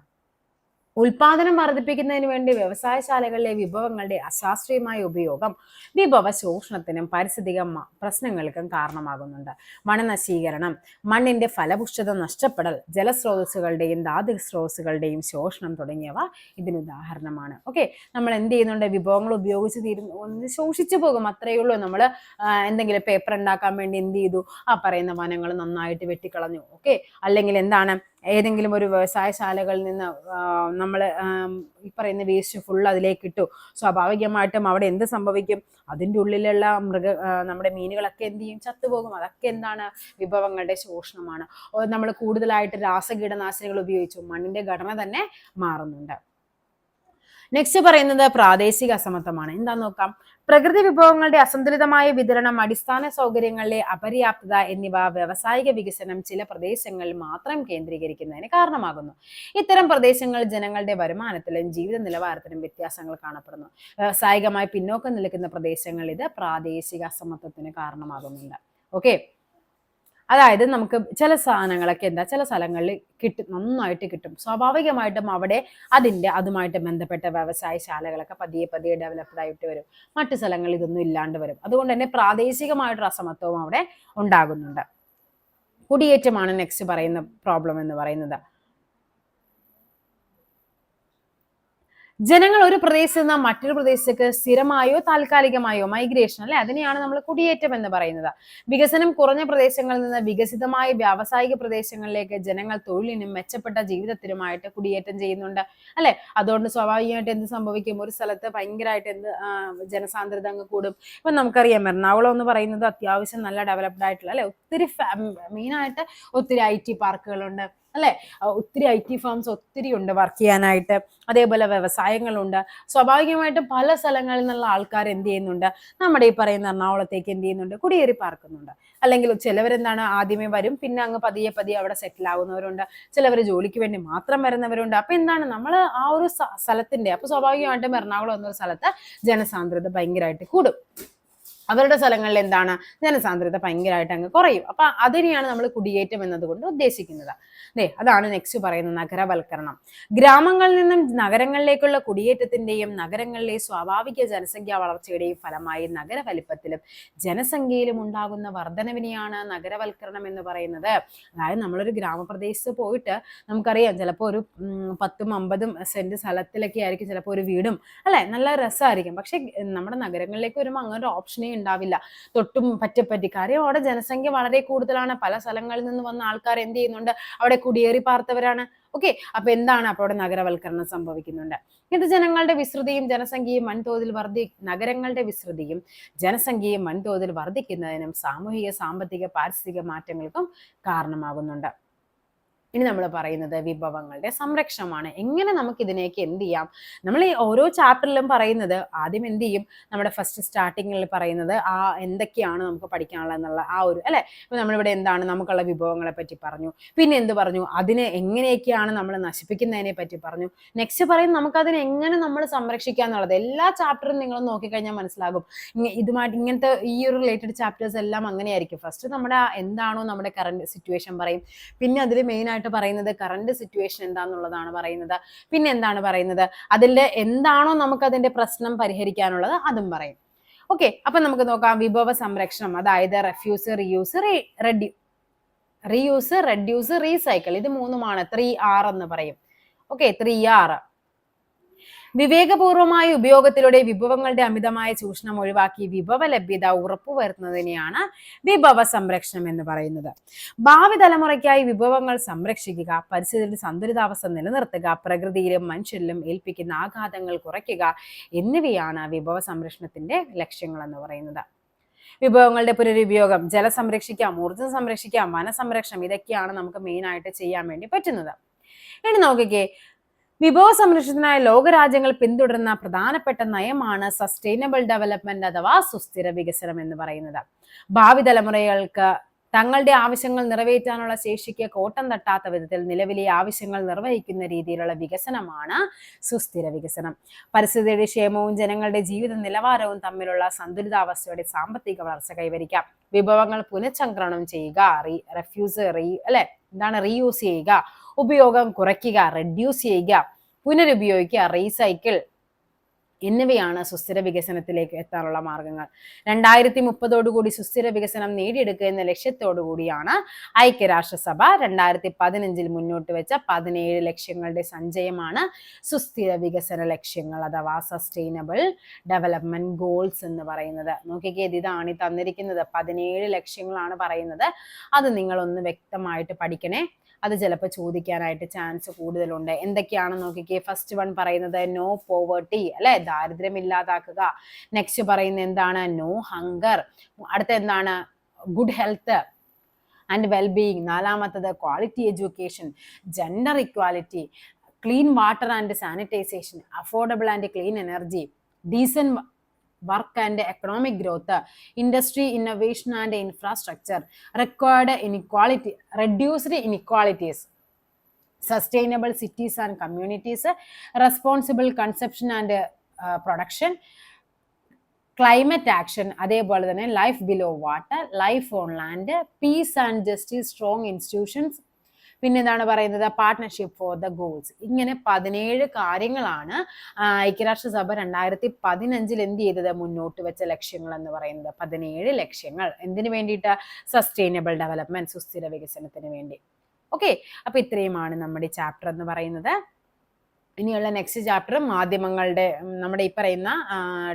ഉൽപാദനം വർദ്ധിപ്പിക്കുന്നതിന് വേണ്ടി വ്യവസായശാലകളിലെ വിഭവങ്ങളുടെ അശാസ്ത്രീയമായ ഉപയോഗം വിഭവ ശോഷണത്തിനും പാരിസ്ഥിതിക പ്രശ്നങ്ങൾക്കും കാരണമാകുന്നുണ്ട്. വനനശീകരണം, മണ്ണിന്റെ ഫലപുഷ്ടത നഷ്ടപ്പെടൽ, ജലസ്രോതസ്സുകളുടെയും ധാതു സ്രോതസ്സുകളുടെയും ശോഷണം തുടങ്ങിയവ ഇതിന് ഉദാഹരണമാണ്. ഓക്കെ, നമ്മൾ എന്ത് ചെയ്യുന്നുണ്ട്? വിഭവങ്ങൾ ഉപയോഗിച്ച് ശോഷിച്ചു പോകും, അത്രയേ ഉള്ളൂ. നമ്മൾ എന്തെങ്കിലും പേപ്പർ ഉണ്ടാക്കാൻ വേണ്ടി എന്ത് ചെയ്തു? ആ പറയുന്ന വനങ്ങൾ നന്നായിട്ട് വെട്ടിക്കളഞ്ഞു. ഓക്കെ, അല്ലെങ്കിൽ എന്താണ്? ഏതെങ്കിലും ഒരു വ്യവസായശാലകളിൽ നിന്ന് നമ്മൾ ഈ പറയുന്ന വേസ്റ്റ് ഫുൾ അതിലേക്ക് ഇട്ടു, സ്വാഭാവികമായിട്ടും അവിടെ എന്ത് സംഭവിക്കും? അതിൻ്റെ ഉള്ളിലുള്ള നമ്മുടെ മീനുകളൊക്കെ എന്ത് ചെയ്യും? ചത്തുപോകും. അതൊക്കെ എന്താണ്? വിഭവങ്ങളുടെ ശോഷണമാണ്. നമ്മൾ കൂടുതലായിട്ട് രാസകീടനാശിനികൾ ഉപയോഗിച്ചു, മണ്ണിന്റെ ഘടന തന്നെ മാറുന്നുണ്ട്. നെക്സ്റ്റ് പറയുന്നത് പ്രാദേശിക അസമത്വമാണ്. എന്താന്ന് നോക്കാം. പ്രകൃതി വിഭവങ്ങളുടെ അസന്തുലിതമായ വിതരണം, അടിസ്ഥാന സൗകര്യങ്ങളിലെ അപര്യാപ്തത എന്നിവ വ്യാവസായിക വികസനം ചില പ്രദേശങ്ങളിൽ മാത്രം കേന്ദ്രീകരിക്കുന്നതിന് കാരണമാകുന്നു. ഇത്തരം പ്രദേശങ്ങളിൽ ജനങ്ങളുടെ വരുമാനത്തിലും ജീവിത നിലവാരത്തിലും വ്യത്യാസങ്ങൾ കാണപ്പെടുന്നു. വ്യാവസായികമായി പിന്നോക്കം നിൽക്കുന്ന പ്രദേശങ്ങളിൽ ഇത് പ്രാദേശിക അസമത്വത്തിന് കാരണമാകുന്നുണ്ട്. ഓക്കെ, അതായത് നമുക്ക് ചില സാധനങ്ങളൊക്കെ ചില സ്ഥലങ്ങളിൽ കിട്ടും, നന്നായിട്ട് കിട്ടും. സ്വാഭാവികമായിട്ടും അവിടെ അതുമായിട്ട് ബന്ധപ്പെട്ട വ്യവസായശാലകളൊക്കെ പതിയെ പതിയെ ഡെവലപ്ഡ് ആയിട്ട് വരും. മറ്റു സ്ഥലങ്ങളിൽ ഇതൊന്നും ഇല്ലാണ്ട് വരും. അതുകൊണ്ട് തന്നെ പ്രാദേശികമായിട്ടൊരു അസമത്വവും അവിടെ ഉണ്ടാകുന്നുണ്ട്. കുടിയേറ്റമാണ് നെക്സ്റ്റ് പറയുന്ന പ്രോബ്ലം എന്ന് പറയുന്നത്. ജനങ്ങൾ ഒരു പ്രദേശത്ത് നിന്ന് മറ്റൊരു പ്രദേശത്തേക്ക് സ്ഥിരമായോ താൽക്കാലികമായോ മൈഗ്രേഷൻ, അല്ലെ, അതിനെയാണ് നമ്മൾ കുടിയേറ്റം എന്ന് പറയുന്നത്. വികസനം കുറഞ്ഞ പ്രദേശങ്ങളിൽ നിന്ന് വികസിതമായ വ്യാവസായിക പ്രദേശങ്ങളിലേക്ക് ജനങ്ങൾ തൊഴിലിനും മെച്ചപ്പെട്ട ജീവിതത്തിനുമായിട്ട് കുടിയേറ്റം ചെയ്യുന്നുണ്ട്, അല്ലെ. അതുകൊണ്ട് സ്വാഭാവികമായിട്ട് എന്ത് സംഭവിക്കും? ഒരു സ്ഥലത്ത് ഭയങ്കരമായിട്ട് ജനസാന്ദ്രത അങ്ങ് കൂടും. ഇപ്പൊ നമുക്കറിയാം എറണാകുളം എന്ന് പറയുന്നത് അത്യാവശ്യം നല്ല ഡെവലപ്ഡ് ആയിട്ടുള്ള, അല്ലെ, ഒത്തിരി മെയിനായിട്ട് ഒത്തിരി IT പാർക്കുകളുണ്ട്, അല്ലെ, ഒത്തിരി IT ഫേംസ് ഒത്തിരി ഉണ്ട് വർക്ക് ചെയ്യാനായിട്ട്. അതേപോലെ വ്യവസായങ്ങളുണ്ട്. സ്വാഭാവികമായിട്ടും പല സ്ഥലങ്ങളിൽ നിന്നുള്ള ആൾക്കാർ എന്ത് ചെയ്യുന്നുണ്ട്? നമ്മുടെ ഈ പറയുന്ന എറണാകുളത്തേക്ക് എന്ത് ചെയ്യുന്നുണ്ട്? കുടിയേറി പാർക്കുന്നുണ്ട്. അല്ലെങ്കിൽ ചിലവരെന്താണ് ആദ്യമേ വരും, പിന്നെ അങ്ങ് പതിയെ പതിയെ അവിടെ സെറ്റിൽ ആവുന്നവരുണ്ട്. ചിലവർ ജോലിക്ക് വേണ്ടി മാത്രം വരുന്നവരുണ്ട്. അപ്പൊ എന്താണ് നമ്മൾ ആ ഒരു സ്ഥലത്തിന്റെ, അപ്പൊ സ്വാഭാവികമായിട്ടും എറണാകുളം എന്നൊരു സ്ഥലത്ത് ജനസാന്ദ്രത ഭയങ്കരമായിട്ട് കൂടും. അവരുടെ സ്ഥലങ്ങളിൽ എന്താണ്? ജനസാന്ദ്രത ഭയങ്കരമായിട്ട് അങ്ങ് കുറയും. അപ്പൊ അതിനെയാണ് നമ്മൾ കുടിയേറ്റം എന്നതുകൊണ്ട് ഉദ്ദേശിക്കുന്നത്. അതാണ് നെക്സ്റ്റ് പറയുന്നത് നഗരവൽക്കരണം. ഗ്രാമങ്ങളിൽ നിന്നും നഗരങ്ങളിലേക്കുള്ള കുടിയേറ്റത്തിന്റെയും നഗരങ്ങളിലെ സ്വാഭാവിക ജനസംഖ്യാ വളർച്ചയുടെയും ഫലമായി നഗര വലിപ്പത്തിലും ജനസംഖ്യയിലും ഉണ്ടാകുന്ന വർധനവിനെയാണ് നഗരവൽക്കരണം എന്ന് പറയുന്നത്. അതായത് നമ്മളൊരു ഗ്രാമപ്രദേശത്ത് പോയിട്ട് നമുക്കറിയാം, ചിലപ്പോൾ ഒരു 10-50 സെന്റ് സ്ഥലത്തിലൊക്കെ ആയിരിക്കും ചിലപ്പോൾ ഒരു വീടും, അല്ലെ, നല്ല രസമായിരിക്കും. പക്ഷെ നമ്മുടെ നഗരങ്ങളിലേക്ക് വരുമ്പോൾ അങ്ങനെ ഒരു ഓപ്ഷനേ ഉണ്ടാവില്ല. തൊട്ടും പറ്റി കാര്യം അവിടെ ജനസംഖ്യ വളരെ കൂടുതലാണ്. പല സ്ഥലങ്ങളിൽ നിന്ന് വന്ന ആൾക്കാർ എന്ത് ചെയ്യുന്നുണ്ട്? അവിടെ കുടിയേറി പാർത്തവരാണ്. ഓക്കെ, അപ്പൊ എന്താണ്? അപ്പോൾ അവിടെ നഗരവൽക്കരണം സംഭവിക്കുന്നുണ്ട്. ഇത് ജനങ്ങളുടെ വിസ്തൃതിയും ജനസംഖ്യയും വൻതോതിൽ നഗരങ്ങളുടെ വിസ്തൃതിയും ജനസംഖ്യയും വൻതോതിൽ വർദ്ധിക്കുന്നതിനും സാമൂഹിക, സാമ്പത്തിക, പാരിസ്ഥിതിക മാറ്റങ്ങൾക്കും കാരണമാകുന്നുണ്ട്. ഇനി നമ്മൾ പറയുന്നത് വിഭവങ്ങളുടെ സംരക്ഷണമാണ്. എങ്ങനെ നമുക്ക് ഇതിനേക്ക് എന്ത് ചെയ്യാം? നമ്മൾ ഈ ഓരോ ചാപ്റ്ററിലും പറയുന്നത് ആദ്യം എന്ത് ചെയ്യും? നമ്മുടെ ഫസ്റ്റ് സ്റ്റാർട്ടിങ്ങിൽ പറയുന്നത് എന്തൊക്കെയാണ് നമുക്ക് പഠിക്കാനുള്ളത് എന്നുള്ള ഒരു, അല്ലെ, ഇപ്പൊ നമ്മളിവിടെ എന്താണ് നമുക്കുള്ള വിഭവങ്ങളെ പറ്റി പറഞ്ഞു. പിന്നെ എന്ത് പറഞ്ഞു? അതിനെ എങ്ങനെയൊക്കെയാണ് നമ്മൾ നശിപ്പിക്കുന്നതിനെ പറ്റി പറഞ്ഞു. നെക്സ്റ്റ് പറയുന്നത് നമുക്ക് അതിനെ എങ്ങനെ നമ്മൾ സംരക്ഷിക്കുക എന്നുള്ളത്. എല്ലാ ചാപ്റ്ററും നിങ്ങൾ നോക്കിക്കഴിഞ്ഞാൽ മനസ്സിലാകും. ഇതുമായിട്ട് ഇങ്ങനത്തെ ഈ ഒരു റിലേറ്റഡ് ചാപ്റ്റേഴ്സ് എല്ലാം അങ്ങനെയായിരിക്കും. ഫസ്റ്റ് നമ്മുടെ എന്താണോ നമ്മുടെ കറന്റ് സിറ്റുവേഷൻ പറയും. പിന്നെ അതിൽ മെയിൻ ആയിട്ട് പറയുന്നത് കറന്റ് സിറ്റുവേഷൻ എന്താന്നുള്ളതാണ് പറയുന്നത്. പിന്നെ എന്താണ് പറയുന്നത്? അതിന്റെ എന്താണോ നമുക്ക് അതിന്റെ പ്രശ്നം പരിഹരിക്കാനുള്ളത് അതും പറയും. ഓക്കെ, അപ്പൊ നമുക്ക് നോക്കാം. വിഭവ സംരക്ഷണം, അതായത് റെഫ്യൂസ്, റീയൂസ്, റെഡ്യൂസ്, റീസൈക്കിൾ. ഇത് മൂന്നുമാണ് 3R എന്ന് പറയും. Okay, 3R. വിവേകപൂർവമായ ഉപയോഗത്തിലൂടെ വിഭവങ്ങളുടെ അമിതമായ ചൂഷണം ഒഴിവാക്കി വിഭവ ലഭ്യത ഉറപ്പുവരുത്തുന്നതിനെയാണ് വിഭവ സംരക്ഷണം എന്ന് പറയുന്നത്. ഭാവി തലമുറയ്ക്കായി വിഭവങ്ങൾ സംരക്ഷിക്കുക, പരിസ്ഥിതിയുടെ സന്തുലിതാവസ്ഥ നിലനിർത്തുക, പ്രകൃതിയിലും മനുഷ്യരിലും ഏൽപ്പിക്കുന്ന ആഘാതങ്ങൾ കുറയ്ക്കുക എന്നിവയാണ് വിഭവ സംരക്ഷണത്തിന്റെ ലക്ഷ്യങ്ങൾ എന്ന് പറയുന്നത്. വിഭവങ്ങളുടെ പുനരുപയോഗം, ജലം സംരക്ഷിക്കാം, ഊർജ്ജം സംരക്ഷിക്കാം, വനസംരക്ഷണം, ഇതൊക്കെയാണ് നമുക്ക് മെയിൻ ആയിട്ട് ചെയ്യാൻ വേണ്ടി പറ്റുന്നത്. ഇനി നോക്കിക്കേ, വിഭവ സംരക്ഷണത്തിനായി ലോകരാജ്യങ്ങൾ പിന്തുടരുന്ന പ്രധാനപ്പെട്ട നയമാണ് സസ്റ്റൈനബിൾ ഡെവലപ്മെന്റ് അഥവാ സുസ്ഥിര വികസനം എന്ന് പറയുന്നത്. ഭാവി തലമുറകൾക്ക് തങ്ങളുടെ ആവശ്യങ്ങൾ നിറവേറ്റാനുള്ള ശേഷിക്ക് കോട്ടം തട്ടാത്ത വിധത്തിൽ നിലവിലെ ആവശ്യങ്ങൾ നിർവഹിക്കുന്ന രീതിയിലുള്ള വികസനമാണ് സുസ്ഥിര വികസനം. പരിസ്ഥിതിയുടെ ക്ഷേമവും ജനങ്ങളുടെ ജീവിത നിലവാരവും തമ്മിലുള്ള സന്തുലിതാവസ്ഥയുടെ സാമ്പത്തിക വളർച്ച കൈവരിക്കാം. വിഭവങ്ങൾ പുനഃചംക്രമണം ചെയ്യുക, റീയൂസ് ചെയ്യുക, ഉപയോഗം കുറയ്ക്കുക, റെഡ്യൂസ് ചെയ്യുക, പുനരുപയോഗിക്കുക, റീസൈക്കിൾ എന്നിവയാണ് സുസ്ഥിര വികസനത്തിലേക്ക് എത്താനുള്ള മാർഗങ്ങൾ. 2030 സുസ്ഥിര വികസനം നേടിയെടുക്കുക എന്ന ലക്ഷ്യത്തോടു കൂടിയാണ് ഐക്യരാഷ്ട്രസഭ 2015 മുന്നോട്ട് വെച്ച 17 ലക്ഷ്യങ്ങളുടെ സഞ്ചയമാണ് സുസ്ഥിര വികസന ലക്ഷ്യങ്ങൾ അഥവാ സസ്റ്റൈനബിൾ ഡെവലപ്മെന്റ് ഗോൾസ് എന്ന് പറയുന്നത്. നോക്കിക്കേ, ഇതാണ് ഈ തന്നിരിക്കുന്നത്. 17 ലക്ഷ്യങ്ങളാണ് പറയുന്നത്. അത് നിങ്ങളൊന്ന് വ്യക്തമായിട്ട് പഠിക്കണേ. അത് ചിലപ്പോൾ ചോദിക്കാനായിട്ട് ചാൻസ് കൂടുതലുണ്ട്. എന്തൊക്കെയാണെന്ന് നോക്കിക്കേ. ഫസ്റ്റ് വൺ പറയുന്നത് നോ പോവർട്ടി, അല്ലെ, ദാരിദ്ര്യം ഇല്ലാതാക്കുക. നെക്സ്റ്റ് പറയുന്നത് എന്താണ്? No hunger. അടുത്ത എന്താണ്? Good health and wellbeing. നാലാമത്തത് quality education, gender equality, clean water and sanitisation, affordable and clean energy, decent work and economic growth, industry innovation and infrastructure, reduced inequalities, sustainable cities and communities, responsible consumption and production, climate action, അതേപോലെ തന്നെ life below water, life on land, peace and justice, strong institutions, പിന്നെ എന്താണ് പറയുന്നത്? Partnership for the goals. ഇങ്ങനെ 17 കാര്യങ്ങളാണ് ഐക്യരാഷ്ട്രസഭ 2015 എന്ത് ചെയ്തത്? മുന്നോട്ട് വെച്ച ലക്ഷ്യങ്ങൾ എന്ന് പറയുന്നത്. 17 ലക്ഷ്യങ്ങൾ. എന്തിനു വേണ്ടിയിട്ട്? സസ്റ്റൈനബിൾ ഡെവലപ്മെന്റ്, സുസ്ഥിര വികസനത്തിന് വേണ്ടി. ഓക്കെ, അപ്പൊ ഇത്രയുമാണ് നമ്മുടെ ചാപ്റ്റർ എന്ന് പറയുന്നത്. ഇനിയുള്ള നെക്സ്റ്റ് ചാപ്റ്റർ മാധ്യമങ്ങളുടെ, നമ്മുടെ ഈ പറയുന്ന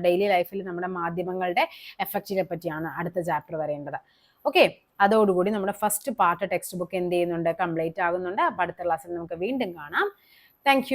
ഡെയിലി ലൈഫിൽ നമ്മുടെ മാധ്യമങ്ങളുടെ എഫക്റ്റിനെ പറ്റിയാണ് അടുത്ത ചാപ്റ്റർ വരേണ്ടത്. ഓക്കെ, അതോടുകൂടി നമ്മുടെ ഫസ്റ്റ് പാർട്ട് ടെക്സ്റ്റ് ബുക്ക് എന്ത് ചെയ്യുന്നുണ്ട്? കംപ്ലീറ്റ് ആകുന്നുണ്ട്. അപ്പൊ അടുത്ത ക്ലാസ്സിൽ നമുക്ക് വീണ്ടും കാണാം. താങ്ക്